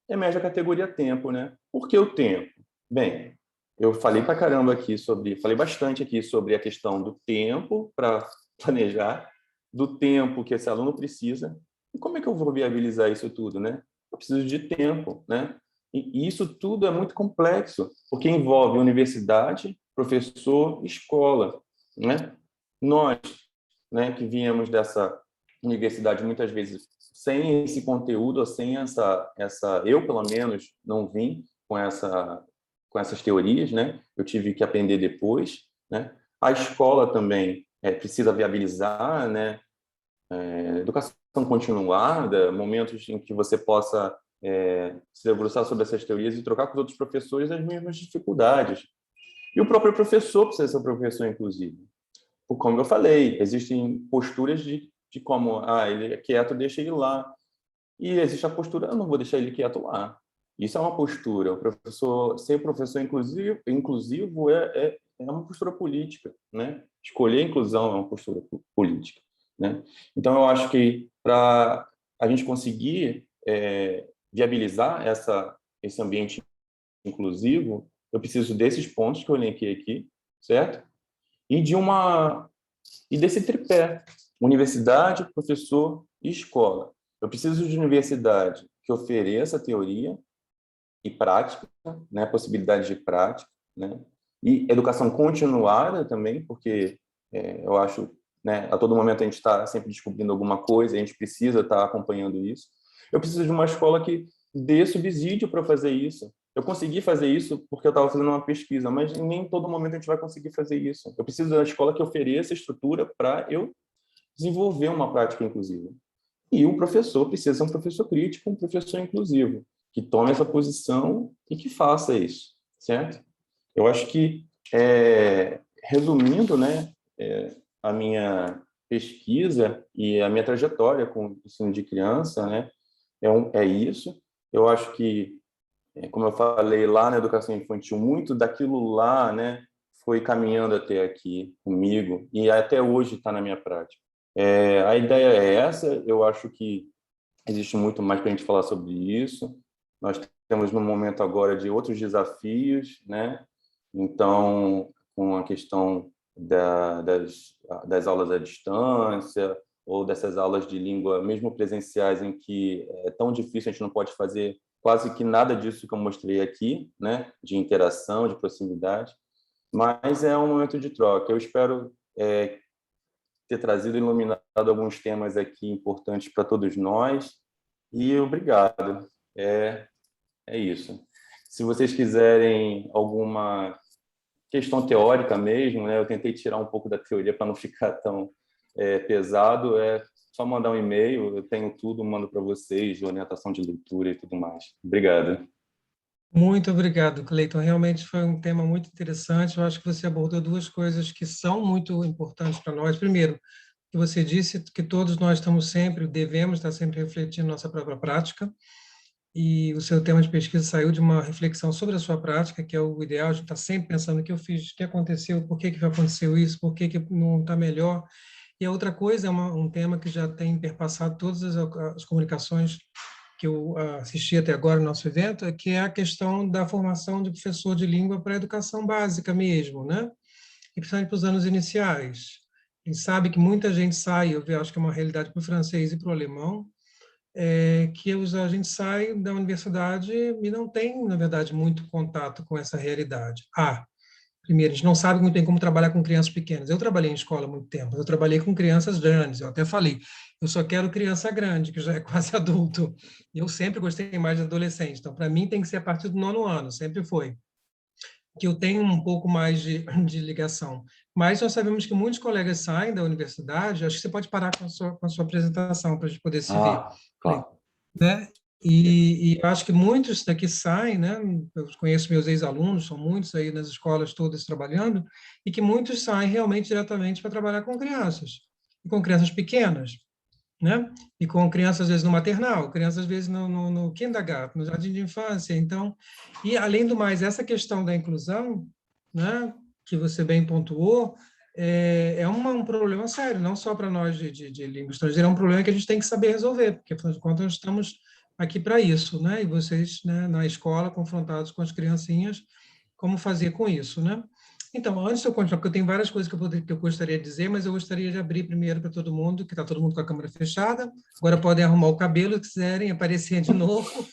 emerge a categoria tempo, né? Por que o tempo? Bem, eu falei pra caramba aqui falei bastante aqui sobre a questão do tempo para planejar, do tempo que esse aluno precisa. E como é que eu vou viabilizar isso tudo, né? Eu preciso de tempo, né? E isso tudo é muito complexo, porque envolve universidade, professor, escola, né? Nós, né, que viemos dessa universidade muitas vezes sem esse conteúdo, ou sem eu pelo menos não vim com essas teorias, né? Eu tive que aprender depois, né? A escola também precisa viabilizar, né? Educação continuada, momentos em que você possa se debruçar sobre essas teorias e trocar com os outros professores as mesmas dificuldades. E o próprio professor precisa ser um professor inclusivo. Como eu falei, existem posturas de como, ele é quieto, deixa ele lá. E existe a postura, eu não vou deixar ele quieto lá. Isso é uma postura. O professor, ser professor inclusivo é uma postura política, né? Escolher a inclusão é uma postura política, né? Então, eu acho que para a gente conseguir viabilizar esse ambiente inclusivo, eu preciso desses pontos que eu elenquei aqui, certo? E desse tripé: universidade, professor e escola. Eu preciso de universidade que ofereça teoria e prática, né, possibilidade de prática, né, e educação continuada também, porque eu acho, né, a todo momento a gente está sempre descobrindo alguma coisa, a gente precisa estar acompanhando isso. Eu preciso de uma escola que dê subsídio para fazer isso. Eu consegui fazer isso porque eu estava fazendo uma pesquisa, mas nem em todo momento a gente vai conseguir fazer isso. Eu preciso da escola que ofereça estrutura para eu desenvolver uma prática inclusiva. E o professor precisa ser um professor crítico, um professor inclusivo, que tome essa posição e que faça isso, certo? Eu acho que, resumindo, né, a minha pesquisa e a minha trajetória com o ensino de criança, né, é isso. Eu acho que, como eu falei lá na educação infantil, muito daquilo lá, né, foi caminhando até aqui comigo e até hoje está na minha prática. A ideia é essa. Eu acho que existe muito mais para a gente falar sobre isso. Nós temos no momento agora de outros desafios, né? Então, com a questão das aulas à distância, ou dessas aulas de língua, mesmo presenciais, em que é tão difícil, a gente não pode fazer quase que nada disso que eu mostrei aqui, né? De interação, de proximidade, mas é um momento de troca. Eu espero ter trazido e iluminado alguns temas aqui importantes para todos nós, e obrigado. É isso. Se vocês quiserem alguma questão teórica mesmo, né, eu tentei tirar um pouco da teoria para não ficar tão pesado, é só mandar um e-mail, eu tenho tudo, mando para vocês, orientação de leitura e tudo mais. Obrigado.
Muito obrigado, Cleiton. Realmente foi um tema muito interessante. Eu acho que você abordou duas coisas que são muito importantes para nós. Primeiro, que você disse, que todos nós devemos estar sempre refletindo nossa própria prática, e o seu tema de pesquisa saiu de uma reflexão sobre a sua prática, que é o ideal, a gente está sempre pensando o que eu fiz, o que aconteceu, por que aconteceu isso, por que não está melhor. E a outra coisa é um tema que já tem perpassado todas as comunicações que eu assisti até agora no nosso evento, que é a questão da formação de professor de língua para a educação básica mesmo, né? E principalmente para os anos iniciais. A gente sabe que muita gente sai, eu acho que é uma realidade para o francês e para o alemão, que a gente sai da universidade e não tem, na verdade, muito contato com essa realidade. Primeiro, a gente não sabe muito bem como trabalhar com crianças pequenas. Eu trabalhei em escola há muito tempo, eu trabalhei com crianças grandes, eu até falei, eu só quero criança grande, que já é quase adulto. E eu sempre gostei mais de adolescente, então, para mim, tem que ser a partir do 9º ano, sempre foi, que eu tenho um pouco mais de ligação. Mas nós sabemos que muitos colegas saem da universidade, acho que você pode parar com a sua apresentação, para a gente poder se ver,
Claro.
né? E eu acho que muitos daqui saem, né? Eu conheço meus ex-alunos, são muitos aí nas escolas todas trabalhando, e que muitos saem realmente diretamente para trabalhar com crianças, e com crianças pequenas, né? E com crianças, às vezes, no maternal, crianças, às vezes, no kindergarten, no jardim de infância. Então, e, além do mais, essa questão da inclusão, né, que você bem pontuou, é um problema sério, não só para nós de língua estrangeira, é um problema que a gente tem que saber resolver, porque, afinal de contas, nós estamos aqui para isso, né? E vocês, né, na escola, confrontados com as criancinhas, como fazer com isso, né? Então, antes de eu continuar, porque eu tenho várias coisas que eu gostaria de dizer, mas eu gostaria de abrir primeiro para todo mundo, que está todo mundo com a câmera fechada. Agora podem arrumar o cabelo, se quiserem, aparecer de novo.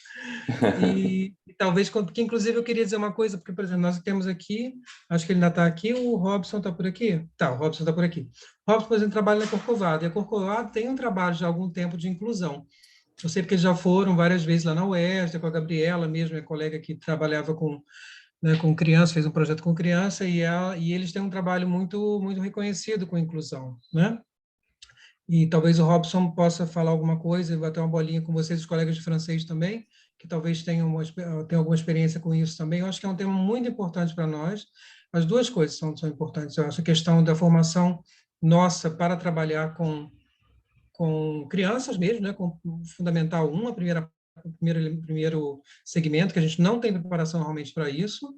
E talvez, porque inclusive eu queria dizer uma coisa, porque, por exemplo, nós temos aqui, acho que ele ainda está aqui, o Robson está por aqui? Tá, o Robson está por aqui. O Robson, por exemplo, trabalha na Corcovado, e a Corcovado tem um trabalho já há algum tempo de inclusão. Eu sei porque eles já foram várias vezes lá na UERJ, com a Gabriela mesmo, minha colega que trabalhava com criança, fez um projeto com criança, e eles têm um trabalho muito, muito reconhecido com inclusão, né? E talvez o Robson possa falar alguma coisa, bater uma bolinha com vocês, os colegas de francês também, que talvez tenham alguma experiência com isso também. Eu acho que é um tema muito importante para nós. As duas coisas são importantes. Eu acho a questão da formação nossa para trabalhar com crianças mesmo, né, com Fundamental 1, o primeiro segmento, que a gente não tem preparação realmente para isso,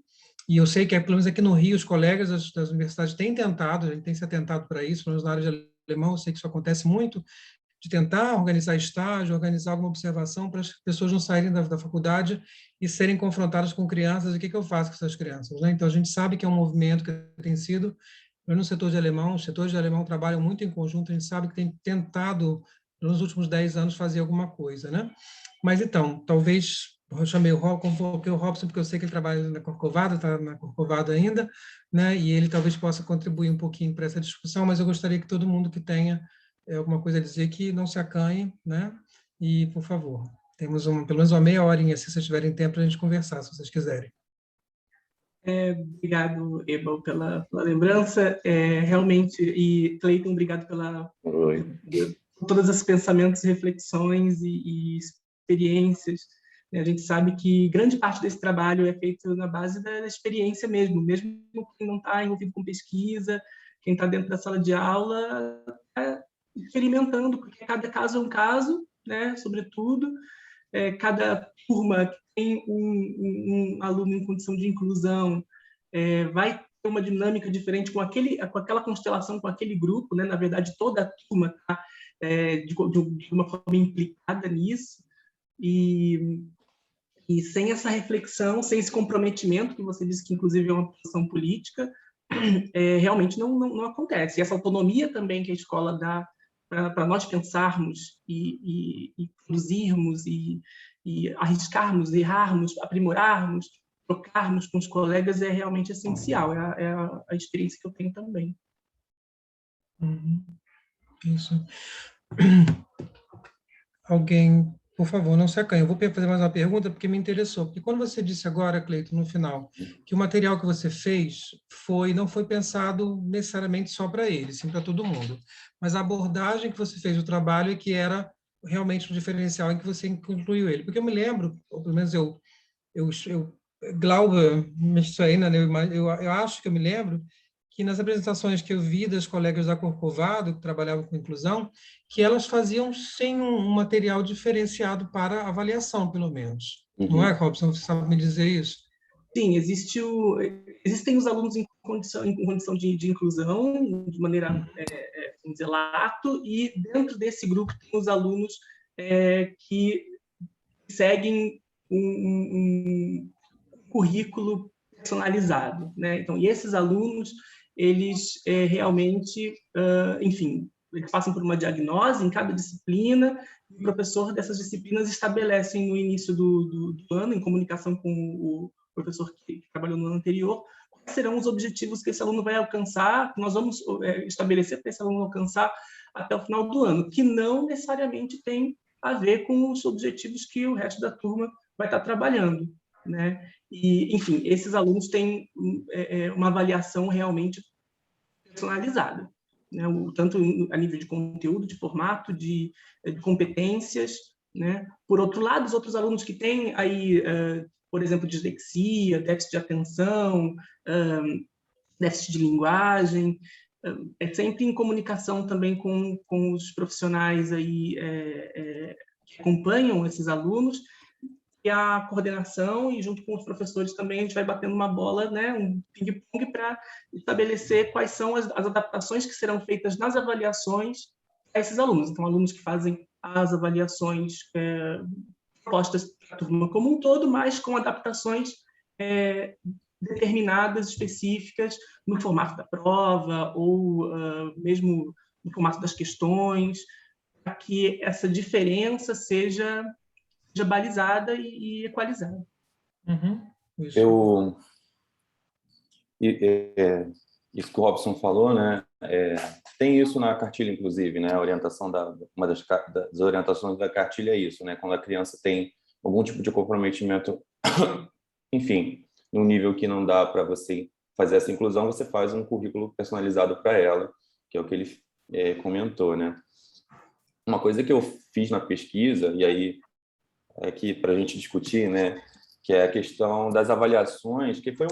e eu sei que, pelo menos aqui no Rio, os colegas das universidades têm tentado, a gente tem se atentado para isso, pelo menos na área de alemão, eu sei que isso acontece muito, de tentar organizar estágio, organizar alguma observação para as pessoas não saírem da faculdade e serem confrontadas com crianças, o que eu faço com essas crianças, né? Então, a gente sabe que é um movimento que tem sido no setor de alemão, os setores de alemão trabalham muito em conjunto, a gente sabe que tem tentado, nos últimos 10 anos, fazer alguma coisa, né? Mas, então, talvez, eu chamei o Robson, convoquei o Robson, porque eu sei que ele trabalha na Corcovado, está na Corcovado ainda, né? E ele talvez possa contribuir um pouquinho para essa discussão, mas eu gostaria que todo mundo que tenha alguma coisa a dizer, que não se acanhe, né? E, por favor, temos pelo menos uma meia horinha, se vocês tiverem tempo, para a gente conversar, se vocês quiserem.
Obrigado, Ebal, pela lembrança. Realmente, e Cleiton, obrigado por todos os pensamentos, reflexões e experiências. A gente sabe que grande parte desse trabalho é feito na base da experiência mesmo quem não está envolvido com pesquisa, quem está dentro da sala de aula, está experimentando, porque cada caso é um caso, né, sobretudo. Cada turma que tem um aluno em condição de inclusão vai ter uma dinâmica diferente com aquela constelação, com aquele grupo, né? Na verdade, toda a turma está de uma forma implicada nisso, e sem essa reflexão, sem esse comprometimento, que você disse que, inclusive, é uma posição política, realmente não acontece. E essa autonomia também que a escola dá para nós pensarmos e produzirmos e arriscarmos, errarmos, aprimorarmos, trocarmos com os colegas é realmente essencial. É a experiência que eu tenho também.
Isso. Alguém, por favor, não se acanhe. Eu vou fazer mais uma pergunta porque me interessou. Porque quando você disse agora, Cleiton, no final, que o material que você fez não foi pensado necessariamente só para ele, sim para todo mundo. Mas a abordagem que você fez do trabalho é que era realmente um diferencial em que você incluiu ele. Porque eu me lembro, ou pelo menos eu glaube, isso aí, né, eu acho que eu me lembro que nas apresentações que eu vi das colegas da Corcovado, que trabalhavam com inclusão, que elas faziam sem um material diferenciado para avaliação, pelo menos. Não é, Robson? Você sabe me dizer isso?
Sim, existem os alunos em condição de inclusão, de maneira, vamos dizer, lato, e dentro desse grupo tem os alunos que seguem um currículo personalizado, né? Então, e esses alunos, eles realmente, enfim, eles passam por uma diagnose em cada disciplina, e o professor dessas disciplinas estabelecem no início do ano, em comunicação com o professor que trabalhou no ano anterior, quais serão os objetivos que esse aluno vai alcançar, que nós vamos estabelecer para esse aluno alcançar até o final do ano, que não necessariamente tem a ver com os objetivos que o resto da turma vai estar trabalhando, né? E, enfim, esses alunos têm uma avaliação realmente personalizada, né? Tanto a nível de conteúdo, de formato, de competências, né? Por outro lado, os outros alunos que têm aí, por exemplo, dislexia, déficit de atenção, déficit de linguagem, é sempre em comunicação também com os profissionais aí, que acompanham esses alunos, e a coordenação, e junto com os professores também, a gente vai batendo uma bola, né, um ping-pong, para estabelecer quais são as adaptações que serão feitas nas avaliações a esses alunos. Então, alunos que fazem as avaliações propostas para a turma como um todo, mas com adaptações determinadas, específicas, no formato da prova, ou mesmo no formato das questões, para que essa diferença seja balizada e equalizada.
Isso que o Robson falou, né? Tem isso na cartilha, inclusive, né? A orientação uma das orientações da cartilha é isso, né? Quando a criança tem algum tipo de comprometimento, enfim, num nível que não dá para você fazer essa inclusão, você faz um currículo personalizado para ela, que é o que ele comentou, né? Uma coisa que eu fiz na pesquisa, e aí aqui para a gente discutir, né, que é a questão das avaliações, que foi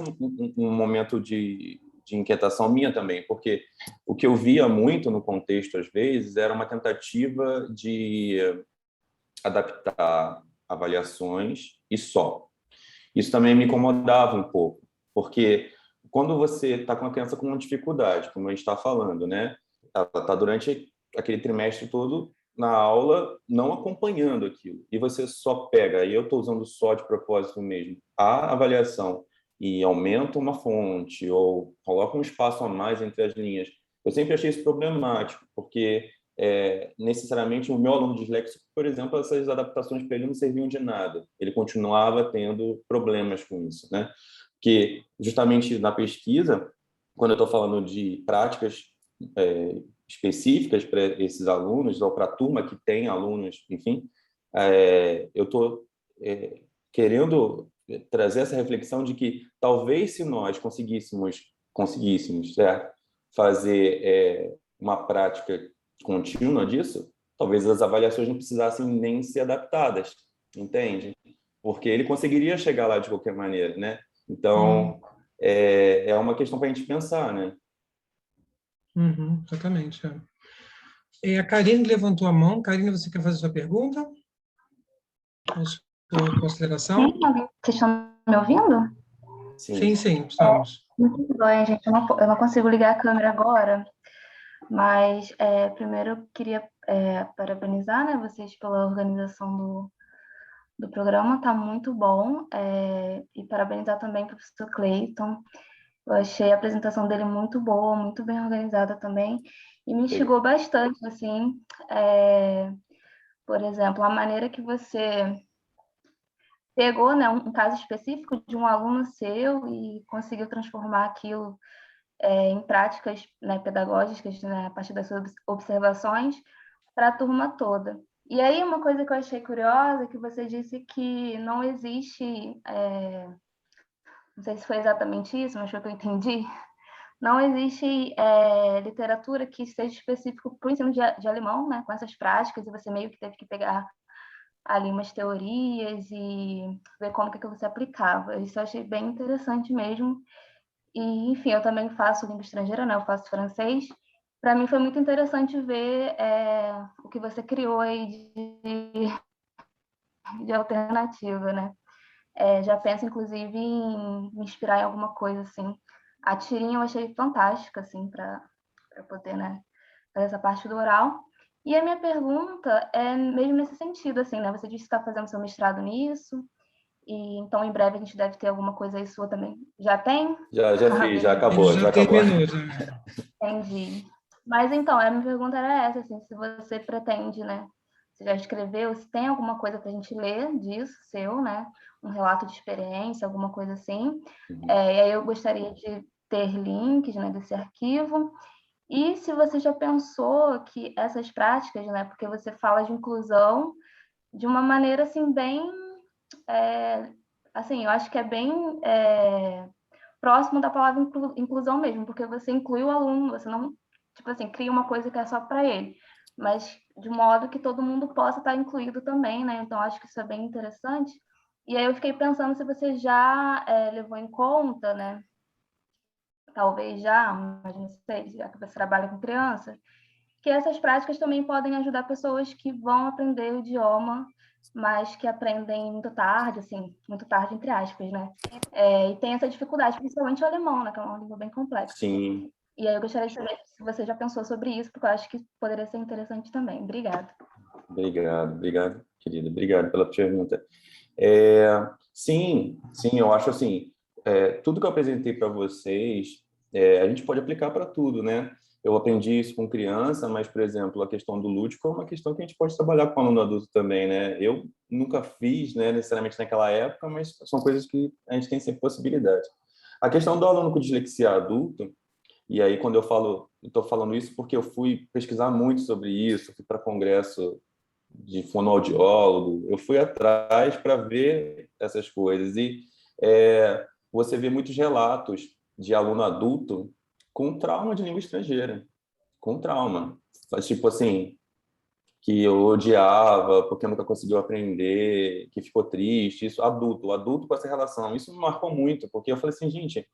um momento de inquietação minha também, porque o que eu via muito no contexto, às vezes, era uma tentativa de adaptar avaliações e só. Isso também me incomodava um pouco, porque quando você está com a criança com uma dificuldade, como a gente está falando, né, ela está durante aquele trimestre todo na aula, não acompanhando aquilo, e você só pega, e eu estou usando só de propósito mesmo, a avaliação, e aumenta uma fonte, ou coloca um espaço a mais entre as linhas. Eu sempre achei isso problemático, porque necessariamente o meu aluno disléxico, por exemplo, essas adaptações para ele não serviam de nada. Ele continuava tendo problemas com isso, né? Que justamente na pesquisa, quando eu estou falando de práticas específicas para esses alunos, ou para a turma que tem alunos, enfim, eu estou querendo trazer essa reflexão de que talvez se nós conseguíssemos, certo? Fazer uma prática contínua disso, talvez as avaliações não precisassem nem ser adaptadas, entende? Porque ele conseguiria chegar lá de qualquer maneira, né? Então, é uma questão para a gente pensar, né?
Exatamente. A Karine levantou a mão. Karine, você quer fazer sua pergunta? A sua consideração?
Sim, vocês estão me ouvindo?
Sim, estamos.
Muito bem, gente. Eu não consigo ligar a câmera agora, mas primeiro eu queria parabenizar, né, vocês pela organização do programa, está muito bom, e parabenizar também o professor Cleiton. Eu achei a apresentação dele muito boa, muito bem organizada também, e me instigou bastante, assim, por exemplo, a maneira que você pegou, né, um caso específico de um aluno seu e conseguiu transformar aquilo em práticas, né, pedagógicas, né, a partir das suas observações, para a turma toda. E aí, uma coisa que eu achei curiosa, que você disse que não existe, não sei se foi exatamente isso, mas foi o que eu entendi, não existe literatura que seja específico para o ensino de alemão, né, com essas práticas, e você meio que teve que pegar ali umas teorias e ver como que aquilo se aplicava. Isso eu achei bem interessante mesmo. E, enfim, eu também faço língua estrangeira, né? Eu faço francês. Para mim foi muito interessante ver o que você criou aí de alternativa, né? Já penso, inclusive, em me inspirar em alguma coisa, assim. A tirinha eu achei fantástica, assim, para poder, né, fazer essa parte do oral. E a minha pergunta é mesmo nesse sentido, assim, né? Você disse que está fazendo seu mestrado nisso, e então em breve a gente deve ter alguma coisa aí sua também. Já tem?
Já fiz, já
Ele
acabou, já
já
acabou.
terminou, já.
Entendi. Mas então, a minha pergunta era essa, assim, se você pretende, né? Você já escreveu, se tem alguma coisa para a gente ler disso, seu, né? Um relato de experiência, alguma coisa assim. E aí eu gostaria de ter links, né, desse arquivo. E se você já pensou que essas práticas, né? Porque você fala de inclusão de uma maneira, assim, bem... assim, eu acho que é bem próximo da palavra inclusão mesmo, porque você inclui o aluno, você não, tipo assim, cria uma coisa que é só para ele, mas de modo que todo mundo possa estar incluído também, né? Então, acho que isso é bem interessante. E aí eu fiquei pensando se você já levou em conta, né? Talvez já, mas não sei, já que você trabalha com crianças, que essas práticas também podem ajudar pessoas que vão aprender o idioma, mas que aprendem muito tarde, assim, muito tarde entre aspas, né? E tem essa dificuldade, principalmente o alemão, né? Que é uma língua bem complexa.
Sim.
E aí eu gostaria de saber se você já pensou sobre isso, porque eu acho que poderia ser interessante também. Obrigada.
Obrigado, querida. Obrigado pela pergunta. Sim, eu acho assim, tudo que eu apresentei para vocês, a gente pode aplicar para tudo, né? Eu aprendi isso com criança, mas, por exemplo, a questão do lúdico é uma questão que a gente pode trabalhar com aluno adulto também, né? Eu nunca fiz, né, necessariamente naquela época, mas são coisas que a gente tem sempre possibilidade. A questão do aluno com dislexia adulto, e aí quando eu estou falando isso porque eu fui pesquisar muito sobre isso, fui para congresso de fonoaudiólogo, eu fui atrás para ver essas coisas e você vê muitos relatos de aluno adulto com trauma de língua estrangeira, com trauma, tipo assim, que eu odiava porque nunca conseguiu aprender, que ficou triste, isso o adulto com essa relação, isso me marcou muito, porque eu falei assim, gente,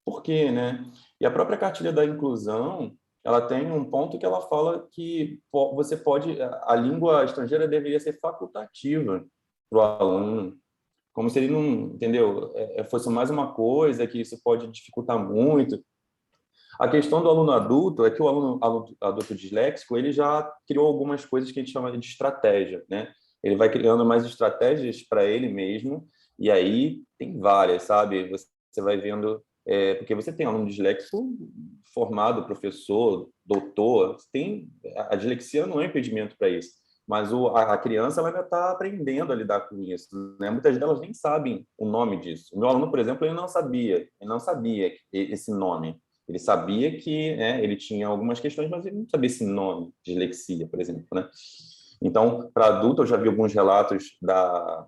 por quê, né? E a própria cartilha da inclusão, ela tem um ponto que ela fala que você pode, a língua estrangeira deveria ser facultativa para o aluno, como se ele não, entendeu? Fosse mais uma coisa que isso pode dificultar muito. A questão do aluno adulto é que o aluno adulto disléxico, ele já criou algumas coisas que a gente chama de estratégia, né? Ele vai criando mais estratégias para ele mesmo, e aí tem várias, sabe? Você vai vendo, porque você tem aluno disléxico formado, professor, doutor, a dislexia não é impedimento para isso, mas a criança ela ainda está aprendendo a lidar com isso, né? Muitas delas nem sabem o nome disso. O meu aluno, por exemplo, ele não sabia esse nome. Ele sabia que, né, ele tinha algumas questões, mas ele não sabia esse nome, dislexia, por exemplo, né? Então, para adulto, eu já vi alguns relatos da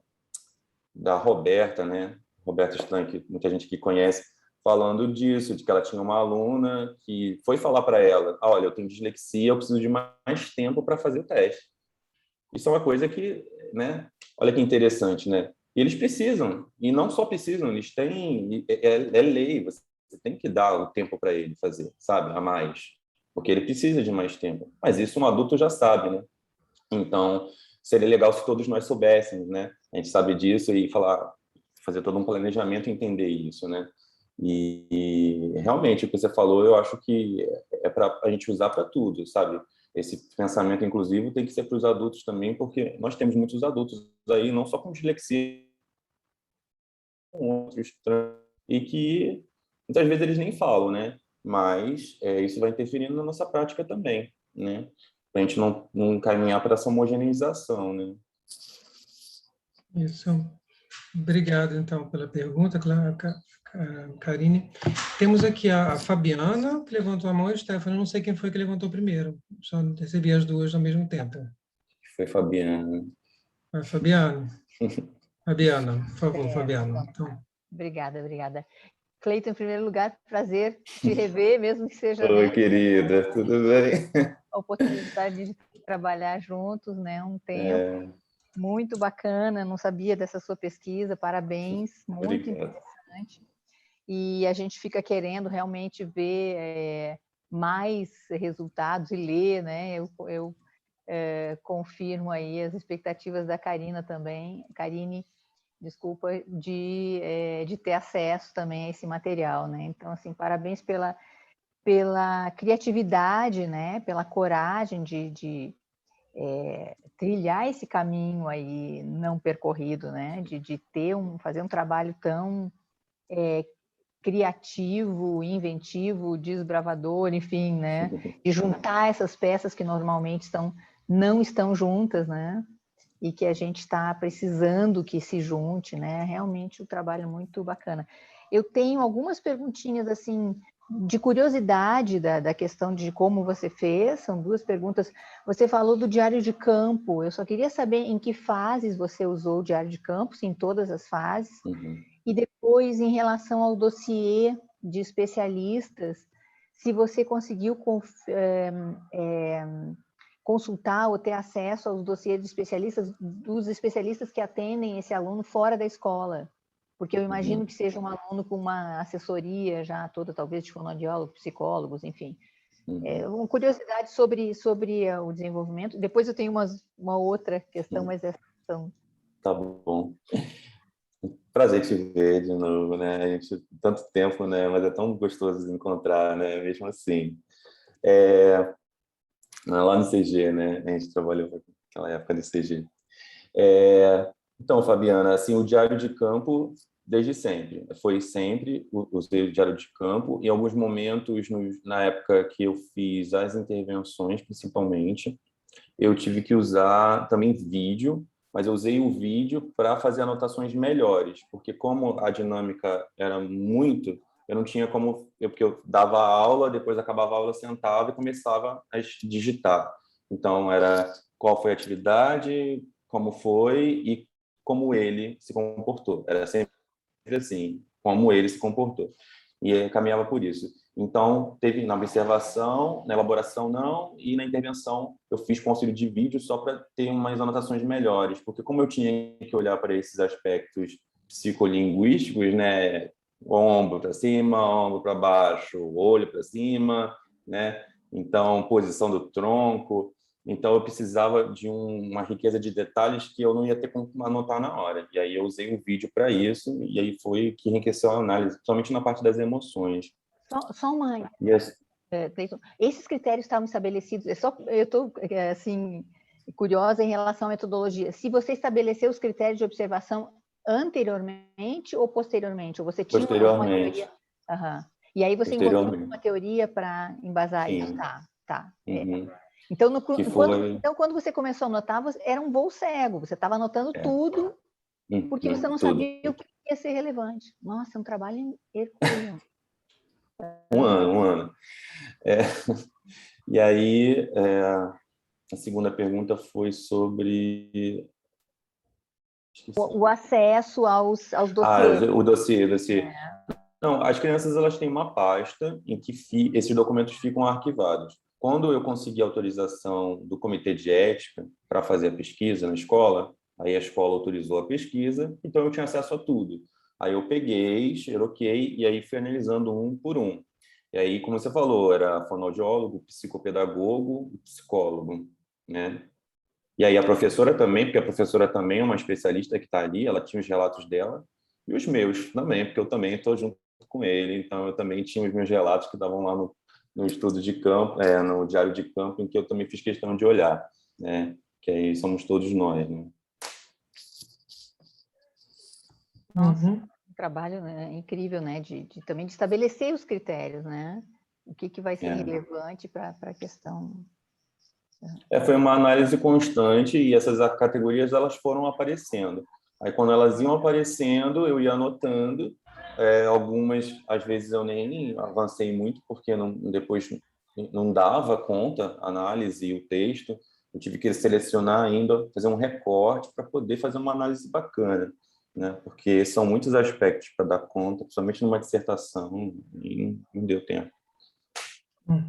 Roberta, né? Roberta Strank, muita gente que conhece, falando disso, de que ela tinha uma aluna que foi falar para ela, olha, eu tenho dislexia, eu preciso de mais tempo para fazer o teste. Isso é uma coisa que, né? Olha que interessante, né? E eles precisam, e não só precisam, eles têm, é lei, você tem que dar o tempo para ele fazer, sabe? A mais, porque ele precisa de mais tempo. Mas isso um adulto já sabe, né? Então, seria legal se todos nós soubéssemos, né? A gente sabe disso e fazer todo um planejamento e entender isso, né? E realmente, o que você falou, eu acho que é para a gente usar para tudo, sabe? Esse pensamento inclusivo tem que ser para os adultos também, porque nós temos muitos adultos aí, não só com dislexia, com outros, e que muitas vezes eles nem falam, né? Mas isso vai interferindo na nossa prática também, né? Para a gente não caminhar para essa homogeneização, né?
Isso. Obrigado, então, pela pergunta, Karine. Temos aqui a Fabiana, que levantou a mão, e o Stefano, não sei quem foi que levantou primeiro, só recebi as duas ao mesmo tempo.
Foi Fabiana.
Fabiana, por favor, Fabiana. Então.
Obrigada. Cleiton, em primeiro lugar, prazer te rever, mesmo que seja...
Oi,
né,
querida, tudo bem?
a oportunidade de trabalhar juntos, né, um tempo muito bacana, não sabia dessa sua pesquisa, parabéns, muito
Obrigado.
interessante. e a gente fica querendo realmente ver mais resultados e ler, né? Eu confirmo aí as expectativas da Karine, desculpa, de ter acesso também a esse material, né? Então, assim, parabéns pela criatividade, né? Pela coragem de trilhar esse caminho aí não percorrido, né? De fazer um trabalho tão criativo, inventivo, desbravador, enfim, né? De juntar essas peças que normalmente não estão juntas, né? E que a gente está precisando que se junte, né? Realmente um trabalho muito bacana. Eu tenho algumas perguntinhas, assim, de curiosidade da questão de como você fez, são 2 perguntas. Você falou do diário de campo, eu só queria saber em que fases você usou o diário de campo, se em todas as fases, e depois em relação ao dossiê de especialistas, se você conseguiu consultar ou ter acesso aos dossiês de especialistas, dos especialistas que atendem esse aluno fora da escola. Porque eu imagino que seja um aluno com uma assessoria já toda, talvez de fonoaudiólogos, psicólogos, enfim. Uma curiosidade sobre o desenvolvimento. Depois eu tenho uma outra questão, mas essa são...
Tá bom. Prazer te ver de novo, né? A gente, tanto tempo, né? Mas é tão gostoso se encontrar, né? Mesmo assim. Lá no CG, né? A gente trabalhou naquela época no CG. Então, Fabiana, assim, o diário de campo, desde sempre. Foi sempre usei o diário de campo. Em alguns momentos, na época que eu fiz as intervenções, principalmente, eu tive que usar também vídeo, mas eu usei o vídeo para fazer anotações melhores, porque como a dinâmica era muito, eu não tinha como... Porque eu dava aula, depois acabava a aula, sentava e começava a digitar. Então, era qual foi a atividade, como foi e como ele se comportou. Era sempre assim, como ele se comportou. E caminhava por isso. Então, teve na observação, na elaboração não, e na intervenção eu fiz com auxílio de vídeo só para ter umas anotações melhores, porque como eu tinha que olhar para esses aspectos psicolinguísticos, né, ombro para cima, ombro para baixo, olho para cima, né, então posição do tronco, então eu precisava de uma riqueza de detalhes que eu não ia ter como anotar na hora, e aí eu usei o vídeo para isso, e aí foi que enriqueceu a análise, principalmente na parte das emoções.
Só uma...
Yes.
Esses critérios estavam estabelecidos, eu estou assim, curiosa em relação à metodologia. Se você estabeleceu os critérios de observação anteriormente ou posteriormente? Ou você tinha uma teoria? E aí você encontrou uma teoria para embasar
Sim.
isso? Tá. Então,
foi...
quando você começou a anotar, era um voo cego, você estava anotando tudo, porque você não sabia o que ia ser relevante. Nossa, é um trabalho hercúleo.
Um ano. E aí, a segunda pergunta foi sobre...
O acesso aos dossiês.
O dossiê. Não, as crianças elas têm uma pasta em que esses documentos ficam arquivados. Quando eu consegui a autorização do comitê de ética para fazer a pesquisa na escola, aí a escola autorizou a pesquisa, então eu tinha acesso a tudo. Aí eu peguei, xeroquei e aí fui analisando um por um. E aí, como você falou, era fonoaudiólogo, psicopedagogo e psicólogo, né? E aí a professora também, porque a professora também é uma especialista que está ali, ela tinha os relatos dela, e os meus também, porque eu também estou junto com ele, então eu também tinha os meus relatos que estavam lá no estudo de campo, no diário de campo, em que eu também fiz questão de olhar, né? Que aí somos todos nós, né?
Nossa, um trabalho, né, incrível, né? Também de estabelecer os critérios, né? O que vai ser relevante para a questão.
Foi uma análise constante e essas categorias elas foram aparecendo. Aí quando elas iam aparecendo, eu ia anotando. Algumas, às vezes, eu nem avancei muito porque depois não dava conta a análise e o texto. Eu tive que selecionar ainda, fazer um recorte para poder fazer uma análise bacana, né? Porque são muitos aspectos para dar conta, principalmente numa dissertação, e não deu tempo.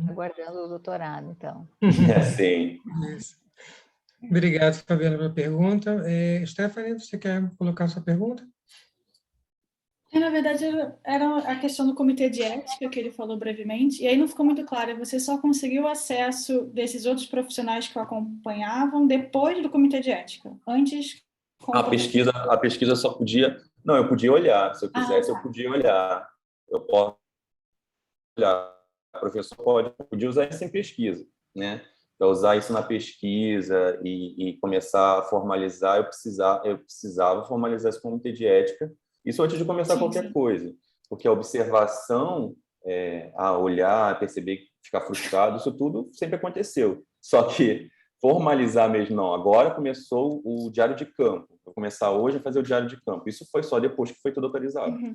Aguardando o doutorado, então.
Sim.
Isso. Obrigado, Fabiana, pela pergunta. Stephanie, você quer colocar sua pergunta?
Na verdade, era a questão do comitê de ética, que ele falou brevemente, e aí não ficou muito claro, você só conseguiu acesso desses outros profissionais que o acompanhavam depois do comitê de ética, antes...
A pesquisa só podia... Não, eu podia olhar, se eu quisesse,
tá.
eu podia olhar. Eu posso olhar, o professor podia usar isso em pesquisa, né? Para usar isso na pesquisa e começar a formalizar, eu precisava formalizar esse comitê de ética, isso antes de começar qualquer coisa, porque a observação, a olhar, a perceber, ficar frustrado, isso tudo sempre aconteceu. Só que formalizar mesmo, não. Agora começou o diário de campo. Vou começar hoje a fazer o diário de campo. Isso foi só depois que foi tudo autorizado.
Uhum.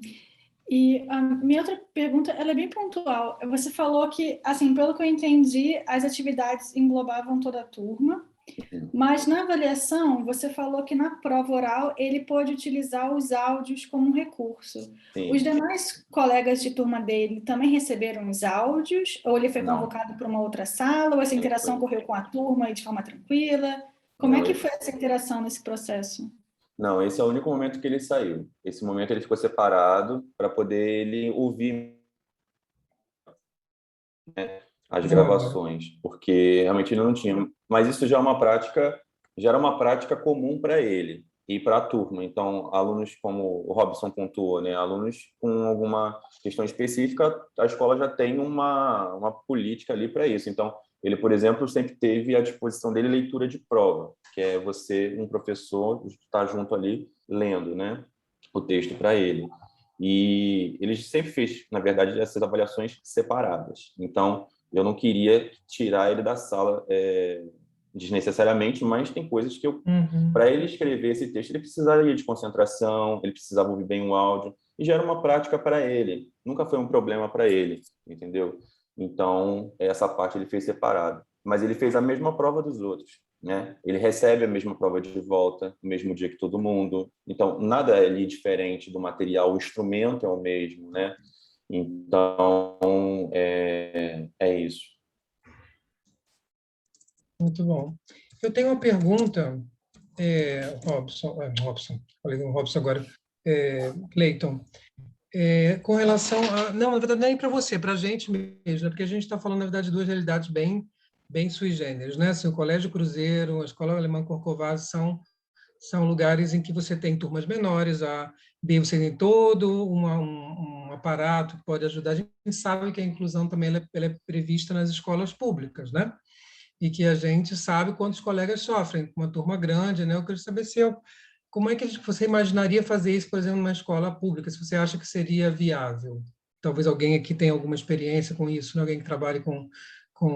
E a minha outra pergunta, ela é bem pontual. Você falou que, assim, pelo que eu entendi, as atividades englobavam toda a turma, mas na avaliação, você falou que na prova oral ele pode utilizar os áudios como um recurso.
Sim.
Os demais colegas de turma dele também receberam os áudios? Ou ele foi convocado para uma outra sala? Ou essa interação ocorreu com a turma e de forma tranquila? Como é que foi essa interação nesse processo?
Não, esse é o único momento que ele saiu. Esse momento ele ficou separado para poder ele ouvir, né, as gravações, porque realmente ele não tinha. Mas isso já era uma prática comum para ele e para a turma. Então, alunos, como o Robson pontuou, né, alunos com alguma questão específica, a escola já tem uma política ali para isso. Então, ele, por exemplo, sempre teve à disposição dele leitura de prova, que é você, um professor, estar junto ali lendo, né, o texto para ele. E ele sempre fez, na verdade, essas avaliações separadas. Então, eu não queria tirar ele da sala desnecessariamente, mas tem coisas que para ele escrever esse texto, ele precisaria de concentração, ele precisava ouvir bem o áudio, e já era uma prática para ele, nunca foi um problema para ele, entendeu? Então, essa parte ele fez separado. Mas ele fez a mesma prova dos outros, né? Ele recebe a mesma prova de volta, no mesmo dia que todo mundo. Então, nada é ali diferente do material, o instrumento é o mesmo, né? Então, é isso.
Muito bom. Eu tenho uma pergunta, Robson, falei com o Robson agora, Cleiton, com relação a... Não, na verdade, nem para você, para a gente mesmo, né? Porque a gente está falando, na verdade, de duas realidades bem sui generis, né? Assim, o Colégio Cruzeiro, a Escola Alemã Corcovado são lugares em que você tem turmas menores, você tem todo um aparato que pode ajudar. A gente sabe que a inclusão também ela é prevista nas escolas públicas, né? E que a gente sabe quantos colegas sofrem, uma turma grande, né? Eu queria saber como é que você imaginaria fazer isso, por exemplo, numa escola pública, se você acha que seria viável. Talvez alguém aqui tenha alguma experiência com isso, né? Alguém que trabalhe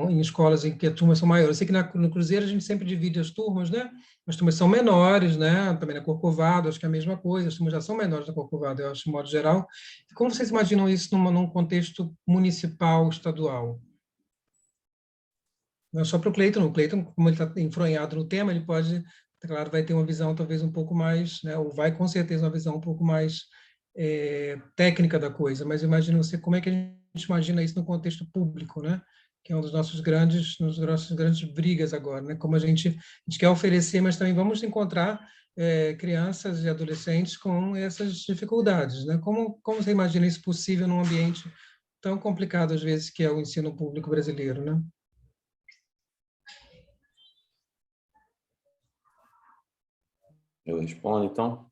em escolas em que as turmas são maiores. Eu sei que no Cruzeiro a gente sempre divide as turmas, né? As turmas são menores, né? Também na Corcovado, acho que é a mesma coisa, as turmas já são menores na Corcovado, eu acho, de modo geral. Como vocês imaginam isso num contexto municipal, estadual? Não é só para o Cleiton, como ele está enfronhado no tema, ele pode, claro, vai ter uma visão talvez um pouco mais, né, ou vai com certeza uma visão um pouco mais técnica da coisa, mas imagina você, como é que a gente imagina isso no contexto público, né? Que é um dos nossos grandes brigas agora, né? Como a gente quer oferecer, mas também vamos encontrar crianças e adolescentes com essas dificuldades, né? Como você imagina isso possível num ambiente tão complicado, às vezes, que é o ensino público brasileiro, né?
Eu respondo, então?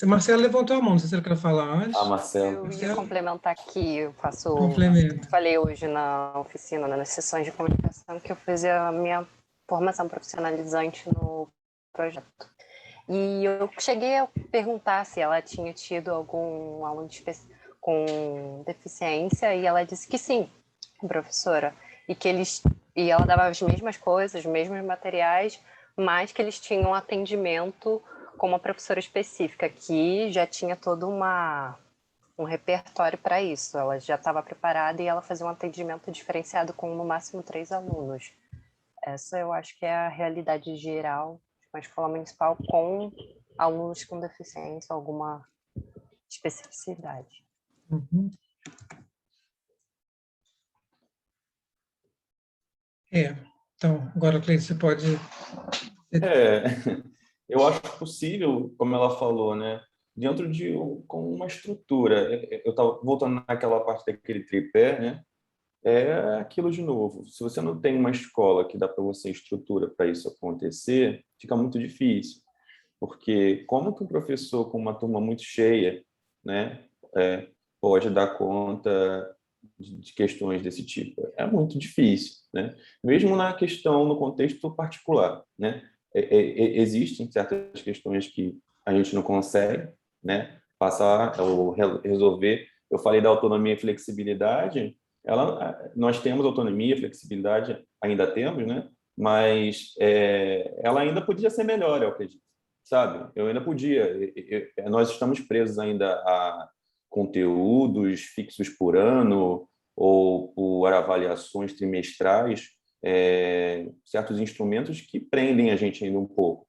Marcelo levantou a mão, não sei se ele quer falar antes.
Marcelo.
Eu ia complementar aqui, eu
Complemento.
falei hoje na oficina, nas sessões de comunicação, que eu fiz a minha formação profissionalizante no projeto. E eu cheguei a perguntar se ela tinha tido algum aluno com deficiência, e ela disse que sim, professora, e ela dava as mesmas coisas, os mesmos materiais, mas que eles tinham atendimento com uma professora específica, que já tinha todo um repertório para isso. Ela já estava preparada e ela fazia um atendimento diferenciado com, no máximo, 3 alunos. Essa eu acho que é a realidade geral de uma escola municipal com alunos com deficiência, alguma especificidade.
Uhum. Então, agora, Cleiton, você pode...
Eu acho possível, como ela falou, né? dentro de com uma estrutura. Eu estava voltando naquela parte daquele tripé, né? É aquilo de novo. Se você não tem uma escola que dá para você estrutura para isso acontecer, fica muito difícil. Porque como que um professor com uma turma muito cheia, né, pode dar conta de questões desse tipo? É muito difícil, né? Mesmo na questão, no contexto particular, né? Existem certas questões que a gente não consegue, né, passar ou resolver. Eu falei da autonomia e flexibilidade. Nós temos autonomia, flexibilidade, ainda temos, né? Mas ela ainda podia ser melhor, eu acredito, sabe? Eu ainda podia. Nós estamos presos ainda a conteúdos fixos por ano ou por avaliações trimestrais, certos instrumentos que prendem a gente ainda um pouco.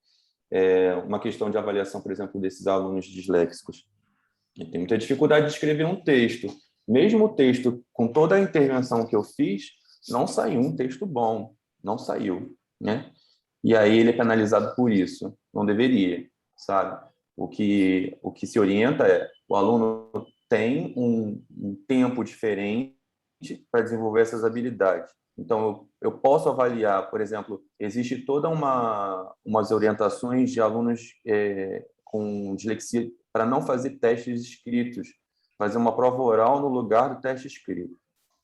Uma questão de avaliação, por exemplo, desses alunos disléxicos. Eu tenho muita dificuldade de escrever um texto. Mesmo o texto, com toda a intervenção que eu fiz, não saiu um texto bom. Não saiu, né? E aí ele é penalizado por isso. Não deveria, sabe? O que se orienta o aluno tem um tempo diferente para desenvolver essas habilidades. Então, eu posso avaliar, por exemplo, existe toda umas orientações de alunos com dislexia para não fazer testes escritos, fazer uma prova oral no lugar do teste escrito,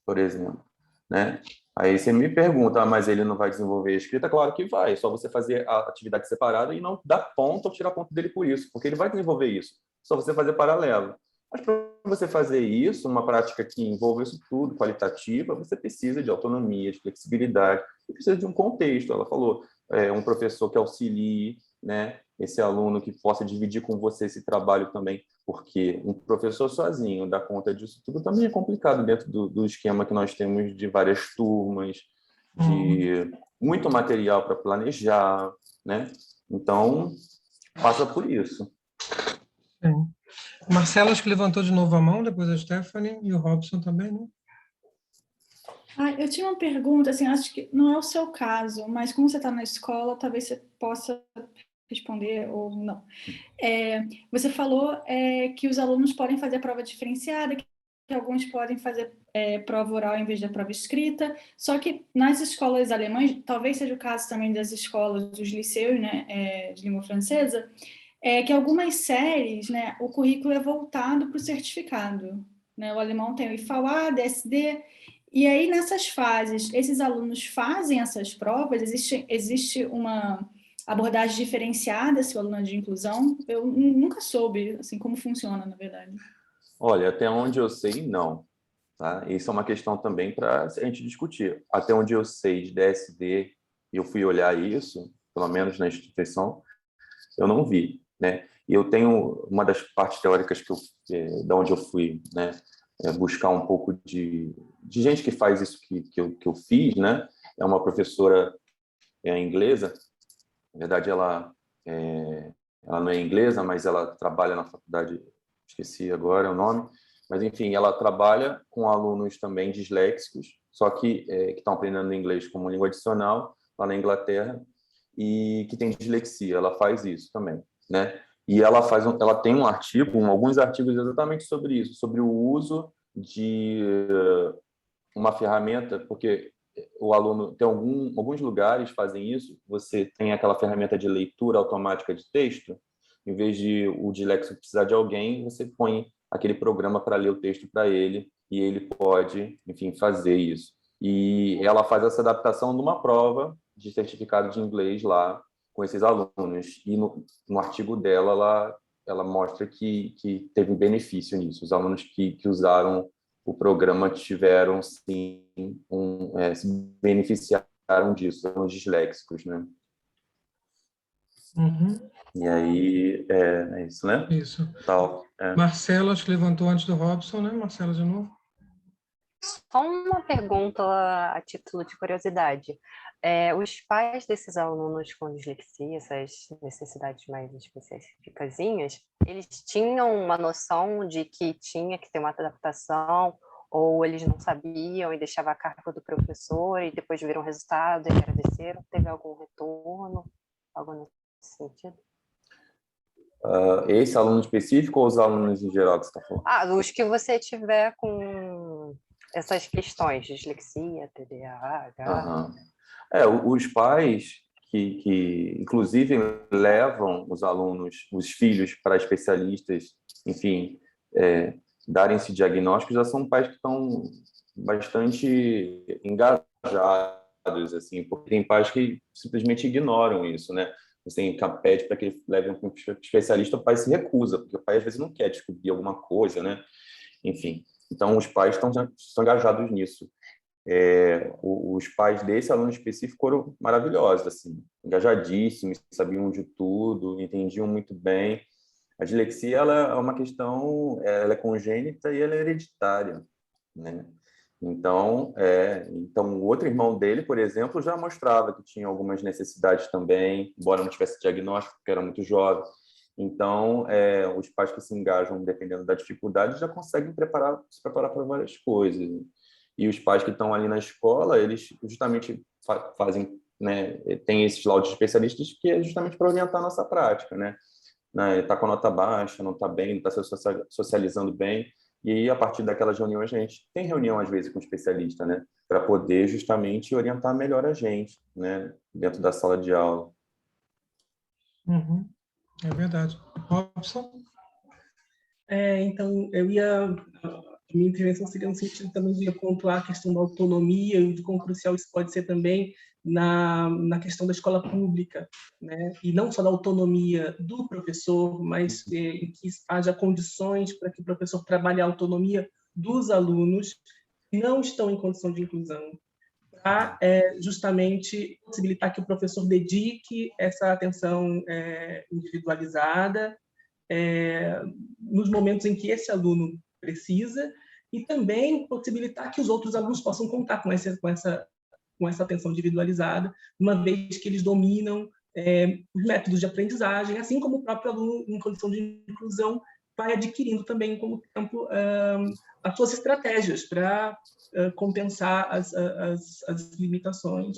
por exemplo, né? Aí você me pergunta, mas ele não vai desenvolver a escrita? Claro que vai, é só você fazer a atividade separada e não dar ponto ou tirar ponto dele por isso, porque ele vai desenvolver isso, só você fazer paralelo. Mas para você fazer isso, uma prática que envolva isso tudo, qualitativa, você precisa de autonomia, de flexibilidade, e precisa de um contexto. Ela falou, um professor que auxilie, né, esse aluno que possa dividir com você esse trabalho também, porque um professor sozinho dar conta disso tudo também é complicado dentro do esquema que nós temos de várias turmas, de muito material para planejar, né? Então, passa por isso.
Sim. Marcelo, acho que levantou de novo a mão, depois a Stephanie e o Robson também, né?
Eu tinha uma pergunta, assim, acho que não é o seu caso, mas como você está na escola, talvez você possa responder ou não. Você falou que os alunos podem fazer prova diferenciada, que alguns podem fazer prova oral em vez da prova escrita, só que nas escolas alemãs, talvez seja o caso também das escolas, dos liceus, né, de língua francesa, que algumas séries, né, o currículo é voltado para o certificado. Né? O alemão tem o IFAA, DSD, e aí nessas fases, esses alunos fazem essas provas, existe uma abordagem diferenciada se o aluno é de inclusão? Eu nunca soube assim, como funciona, na verdade.
Olha, até onde eu sei, não. Tá? Isso é uma questão também para a gente discutir. Até onde eu sei de DSD, e eu fui olhar isso, pelo menos na instituição, eu não vi, né? E eu tenho uma das partes teóricas da onde eu fui, né, buscar um pouco de gente que faz isso que eu fiz, né? É uma professora inglesa, na verdade ela não é inglesa, mas ela trabalha na faculdade, esqueci agora o nome, mas enfim, ela trabalha com alunos também disléxicos, só que estão aprendendo inglês como língua adicional lá na Inglaterra e que tem dislexia. Ela faz isso também, né? E ela tem um artigo, alguns artigos exatamente sobre isso, sobre o uso de uma ferramenta, porque o aluno tem alguns lugares fazem isso. Você tem aquela ferramenta de leitura automática de texto, em vez de o disléxico precisar de alguém, você põe aquele programa para ler o texto para ele e ele pode, enfim, fazer isso. E ela faz essa adaptação numa prova de certificado de inglês lá com esses alunos. E no artigo dela, ela mostra que teve benefício nisso. Os alunos que usaram o programa tiveram, sim, se beneficiaram disso, os disléxicos, né?
Uhum.
E aí, é isso, né?
Isso.
Tal,
Marcelo, acho que levantou antes do Robson, né? Marcelo, de novo.
Só uma pergunta a título de curiosidade. Os pais desses alunos com dislexia, essas necessidades mais específicas, eles tinham uma noção de que tinha que ter uma adaptação, ou eles não sabiam e deixavam a cargo do professor e depois viram o resultado e agradeceram? Teve algum retorno? Algo nesse sentido?
Esse aluno específico ou os alunos em geral que você está falando?
Os que você tiver com essas questões, dislexia, TDAH.
Os pais que inclusive levam os alunos, os filhos para especialistas, enfim, darem esse diagnóstico, já são pais que estão bastante engajados, assim, porque tem pais que simplesmente ignoram isso, né? Você pede para que ele leve um especialista, o pai se recusa, porque o pai às vezes não quer descobrir alguma coisa, né? Enfim, então os pais estão engajados nisso. Os pais desse aluno específico foram maravilhosos, assim, engajadíssimos, sabiam de tudo, entendiam muito bem. A dislexia, ela é uma questão, ela é congênita e ela é hereditária, né? Então, o outro irmão dele, por exemplo, já mostrava que tinha algumas necessidades também, embora não tivesse diagnóstico, porque era muito jovem. Então, os pais que se engajam, dependendo da dificuldade, já conseguem se preparar para várias coisas. E os pais que estão ali na escola, eles justamente fazem, né, tem esses laudos de especialistas que é justamente para orientar a nossa prática, né? Está com a nota baixa, não está bem, não está se socializando bem. E aí, a partir daquelas reuniões, a gente tem reunião, às vezes, com o especialista, né? Para poder justamente orientar melhor a gente, né? Dentro da sala de aula.
Uhum. É verdade. Robson?
Então, a minha intervenção seria no sentido também de pontuar a questão da autonomia e de quão crucial isso pode ser também na questão da escola pública, né? E não só da autonomia do professor, mas em que haja condições para que o professor trabalhe a autonomia dos alunos que não estão em condição de inclusão, para justamente possibilitar que o professor dedique essa atenção individualizada nos momentos em que esse aluno precisa, e também possibilitar que os outros alunos possam contar com essa atenção individualizada, uma vez que eles dominam os métodos de aprendizagem, assim como o próprio aluno em condição de inclusão vai adquirindo também com o tempo as suas estratégias para compensar as limitações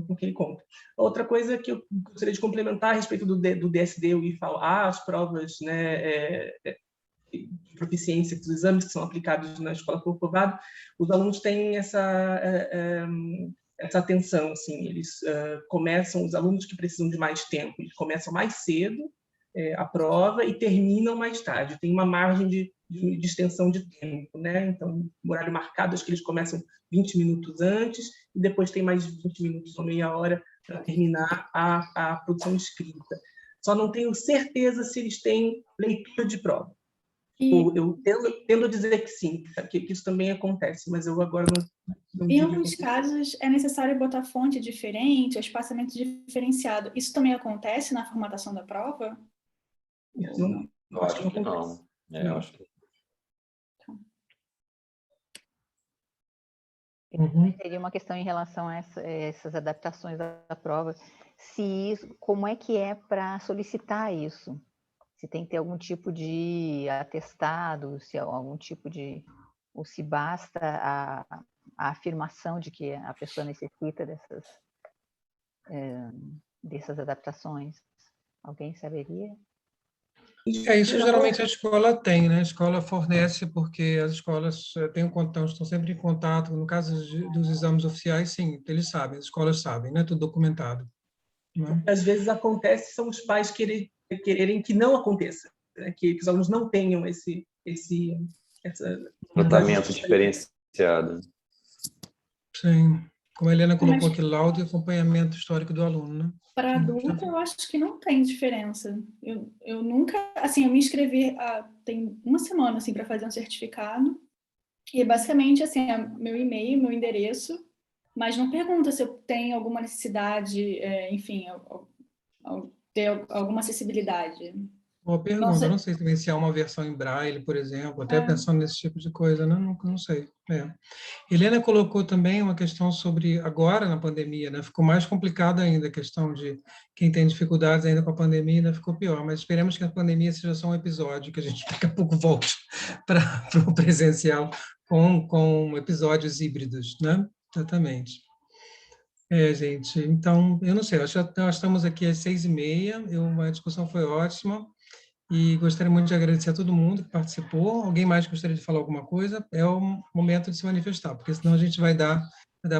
com que ele conta. Outra coisa que eu gostaria de complementar a respeito do DSD, e falar as provas, né, de proficiência, os exames que são aplicados na escola Corcovado, os alunos têm essa atenção, assim, eles começam, os alunos que precisam de mais tempo, eles começam mais cedo a prova e terminam mais tarde, tem uma margem de extensão de tempo, né? Então, o horário marcado, acho que eles começam 20 minutos antes e depois tem mais 20 minutos ou meia hora para terminar a produção escrita. Só não tenho certeza se eles têm leitura de prova. Eu tendo a dizer que sim, que isso também acontece, mas eu agora não
em alguns casos, é necessário botar fonte diferente, ou espaçamento diferenciado. Isso também acontece na formatação da prova?
Eu acho que não. Eu acho que...
Teria uma questão em relação a essas adaptações da prova. Como é que é para solicitar isso? Se tem que ter algum tipo de atestado, se algum tipo de... ou se basta a afirmação de que a pessoa necessita dessas adaptações. Alguém saberia?
Isso geralmente a escola tem, né? A escola fornece, porque as escolas estão sempre em contato. No caso dos exames oficiais, sim, eles sabem, as escolas sabem, né? Tudo documentado. Né?
Às vezes acontece, são os pais quererem que não aconteça, né? Que os alunos não tenham esse
tratamento diferenciado.
Sim. Como a Helena colocou aqui, laudo e acompanhamento histórico do aluno, né?
Para adulto, eu acho que não tem diferença. Eu nunca... Assim, eu me inscrevi tem uma semana, assim, para fazer um certificado. E, basicamente, assim, é meu e-mail, meu endereço, mas não pergunta se eu tenho alguma necessidade, enfim, ter alguma acessibilidade.
Boa pergunta. Não sei também se há uma versão em braille, por exemplo, até pensando nesse tipo de coisa, né? Não sei. Helena colocou também uma questão sobre, agora na pandemia, né? Ficou mais complicado ainda a questão de quem tem dificuldades ainda com a pandemia, ainda ficou pior, mas esperemos que a pandemia seja só um episódio, que a gente daqui a pouco volte para o presencial com episódios híbridos, né? Exatamente. Gente, então, eu não sei, nós estamos aqui às 6h30, a discussão foi ótima. E gostaria muito de agradecer a todo mundo que participou. Alguém mais gostaria de falar alguma coisa? É o momento de se manifestar, porque senão a gente vai dar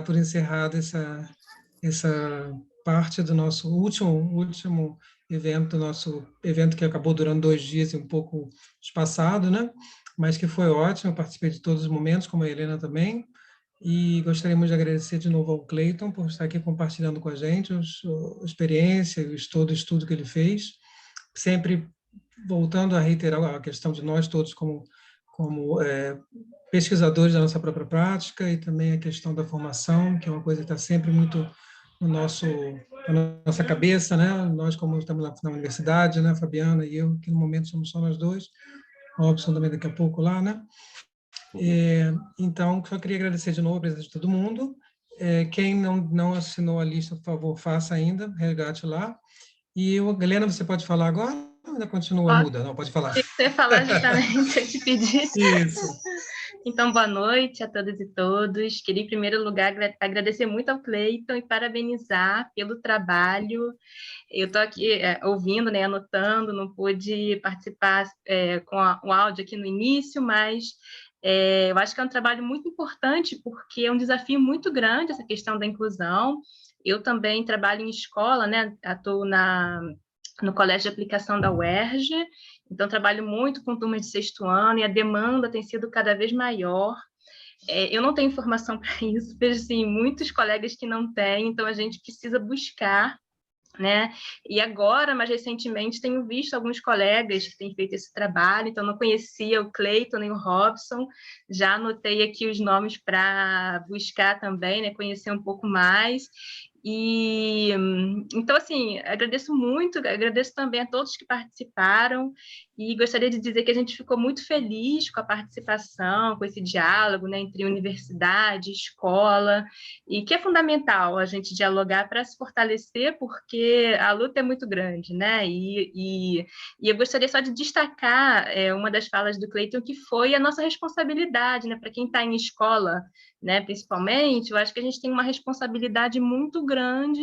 por encerrada essa parte do nosso último evento, nosso evento que acabou durando 2 dias e um pouco espaçado, né? Mas que foi ótimo, eu participei de todos os momentos, como a Helena também, e gostaríamos de agradecer de novo ao Cleiton por estar aqui compartilhando com a gente a experiência, todo o estudo que ele fez, sempre voltando a reiterar a questão de nós todos como pesquisadores da nossa própria prática, e também a questão da formação, que é uma coisa que está sempre muito na nossa cabeça, né? Nós, como estamos na universidade, né? Fabiana e eu, que no momento somos só nós dois, a Robson também daqui a pouco lá, né? Então, só queria agradecer de novo a presença de todo mundo. Quem não assinou a lista, por favor, faça ainda, resgate lá. E Helena, você pode falar agora ou ainda continua muda? Não, pode falar.
Se você falar justamente, eu te pedi.
Isso.
Então, boa noite a todas e todos. Queria, em primeiro lugar, agradecer muito ao Cleiton e parabenizar pelo trabalho. Eu estou aqui ouvindo, né, anotando, não pude participar com o áudio aqui no início, mas eu acho que é um trabalho muito importante, porque é um desafio muito grande essa questão da inclusão. Eu também trabalho em escola, né, atuo no Colégio de Aplicação da UERJ, então trabalho muito com turmas de 6º ano e a demanda tem sido cada vez maior. Eu não tenho informação para isso, vejo assim, muitos colegas que não têm, então a gente precisa buscar, né? E agora, mais recentemente, tenho visto alguns colegas que têm feito esse trabalho, então não conhecia o Cleiton nem o Robson, já anotei aqui os nomes para buscar também, né? Conhecer um pouco mais. E então, assim, agradeço muito, agradeço também a todos que participaram e gostaria de dizer que a gente ficou muito feliz com a participação, com esse diálogo, né, entre universidade, escola, e que é fundamental a gente dialogar para se fortalecer, porque a luta é muito grande, né? E eu gostaria só de destacar uma das falas do Cleiton, que foi a nossa responsabilidade, né, para quem está em escola, né, principalmente, eu acho que a gente tem uma responsabilidade muito grande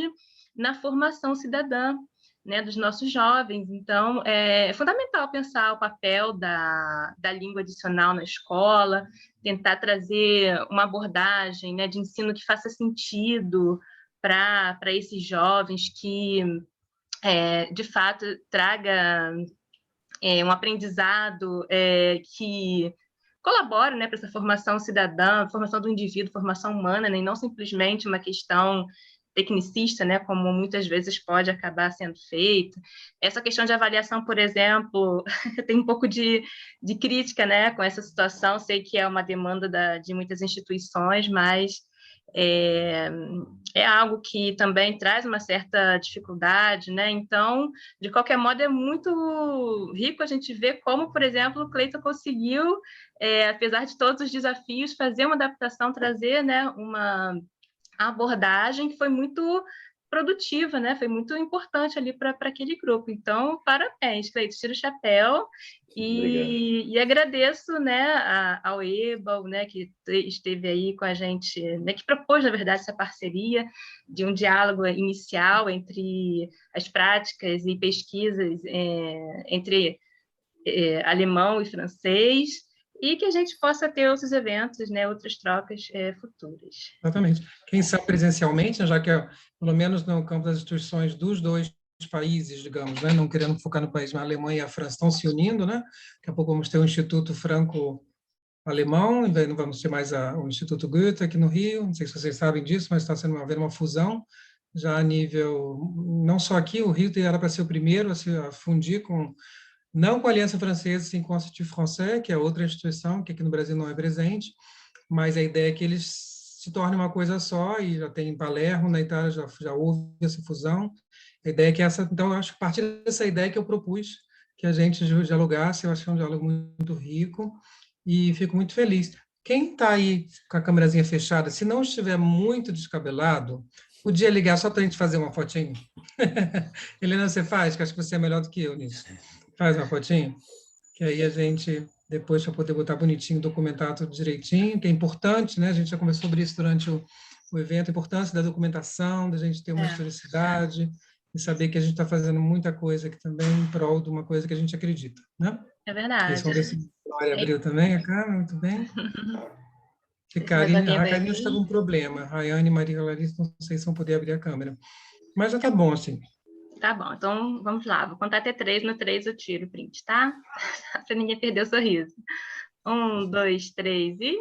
na formação cidadã, né, dos nossos jovens. Então, é fundamental pensar o papel da língua adicional na escola, tentar trazer uma abordagem, né, de ensino que faça sentido para esses jovens, que, de fato, traga um aprendizado que colabora, né, para essa formação cidadã, formação do indivíduo, formação humana, né, e não simplesmente uma questão tecnicista, né, como muitas vezes pode acabar sendo feito. Essa questão de avaliação, por exemplo, eu tenho um pouco de crítica, né, com essa situação, sei que é uma demanda de muitas instituições, mas é algo que também traz uma certa dificuldade, né? Então, de qualquer modo, é muito rico a gente ver como, por exemplo, o Cleiton conseguiu, apesar de todos os desafios, fazer uma adaptação, trazer, né, uma abordagem que foi muito produtiva, né? Foi muito importante ali para aquele grupo. Então, parabéns, Cleiton, tiro o chapéu e agradeço, né, ao EBAL, né, que esteve aí com a gente, né, que propôs, na verdade, essa parceria de um diálogo inicial entre as práticas e pesquisas entre alemão e francês, e que a gente possa ter outros eventos, né, outras trocas futuras.
Exatamente. Quem sabe presencialmente, já que pelo menos no campo das instituições dos 2 países, digamos, né, não querendo focar no país, mas a Alemanha e a França estão se unindo, né? Daqui a pouco vamos ter o Instituto Franco-Alemão, não vamos ter mais o Instituto Goethe aqui no Rio, não sei se vocês sabem disso, mas está sendo haver uma fusão, já a nível, não só aqui, o Rio era para ser o primeiro a fundir não com a Aliança Francesa, sim com o Institut Français, que é outra instituição, que aqui no Brasil não é presente, mas a ideia é que eles se tornem uma coisa só, e já tem em Palermo, na Itália já houve essa fusão. A ideia é que então, eu acho que a partir dessa ideia que eu propus, que a gente dialogasse, eu acho que é um diálogo muito rico, e fico muito feliz. Quem está aí com a câmerazinha fechada, se não estiver muito descabelado, podia ligar só para a gente fazer uma fotinho? Helena, você faz? Que acho que você é melhor do que eu nisso. Faz uma fotinho? Que aí a gente, depois, para poder botar bonitinho, documentar tudo direitinho, que é importante, né? A gente já conversou sobre isso durante o evento, a importância da documentação, da gente ter uma historicidade, e saber que a gente está fazendo muita coisa aqui também em prol de uma coisa que a gente acredita, né?
É verdade.
Vamos ver se a Glória abriu também a câmera, muito bem. Que a Karine está com um problema. Rayane e Maria Larissa não sei se vão poder abrir a câmera. Mas já tá bom, assim.
Tá bom, então vamos lá. Vou contar até 3, no 3 eu tiro o print, tá? Para ninguém perder o sorriso. 1, 2, 3 e...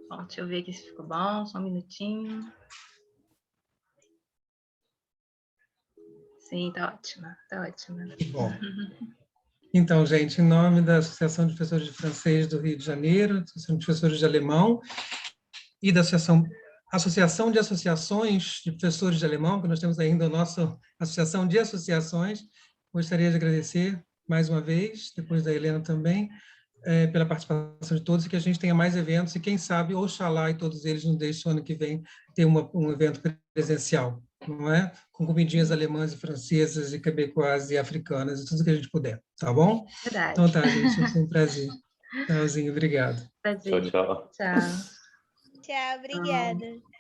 Bom, deixa eu ver aqui se ficou bom, só um minutinho. Sim, tá ótima, tá ótima.
Bom. Então, gente, em nome da Associação de Professores de Francês do Rio de Janeiro, Associação de Professores de Alemão e da Associação de Associações de Professores de Alemão, que nós temos ainda a nossa Associação de Associações, gostaria de agradecer mais uma vez, depois da Helena também, pela participação de todos e que a gente tenha mais eventos e, quem sabe, oxalá, e todos eles nos deixem ano que vem ter um evento presencial, não é? Com comidinhas alemãs e francesas e quebecoises e africanas e tudo que a gente puder, tá bom?
Verdade.
Então tá, gente, foi um prazer. Tchauzinho, obrigado.
Prazer.
Tchau, tchau.
Tchau.
Tchau, obrigada.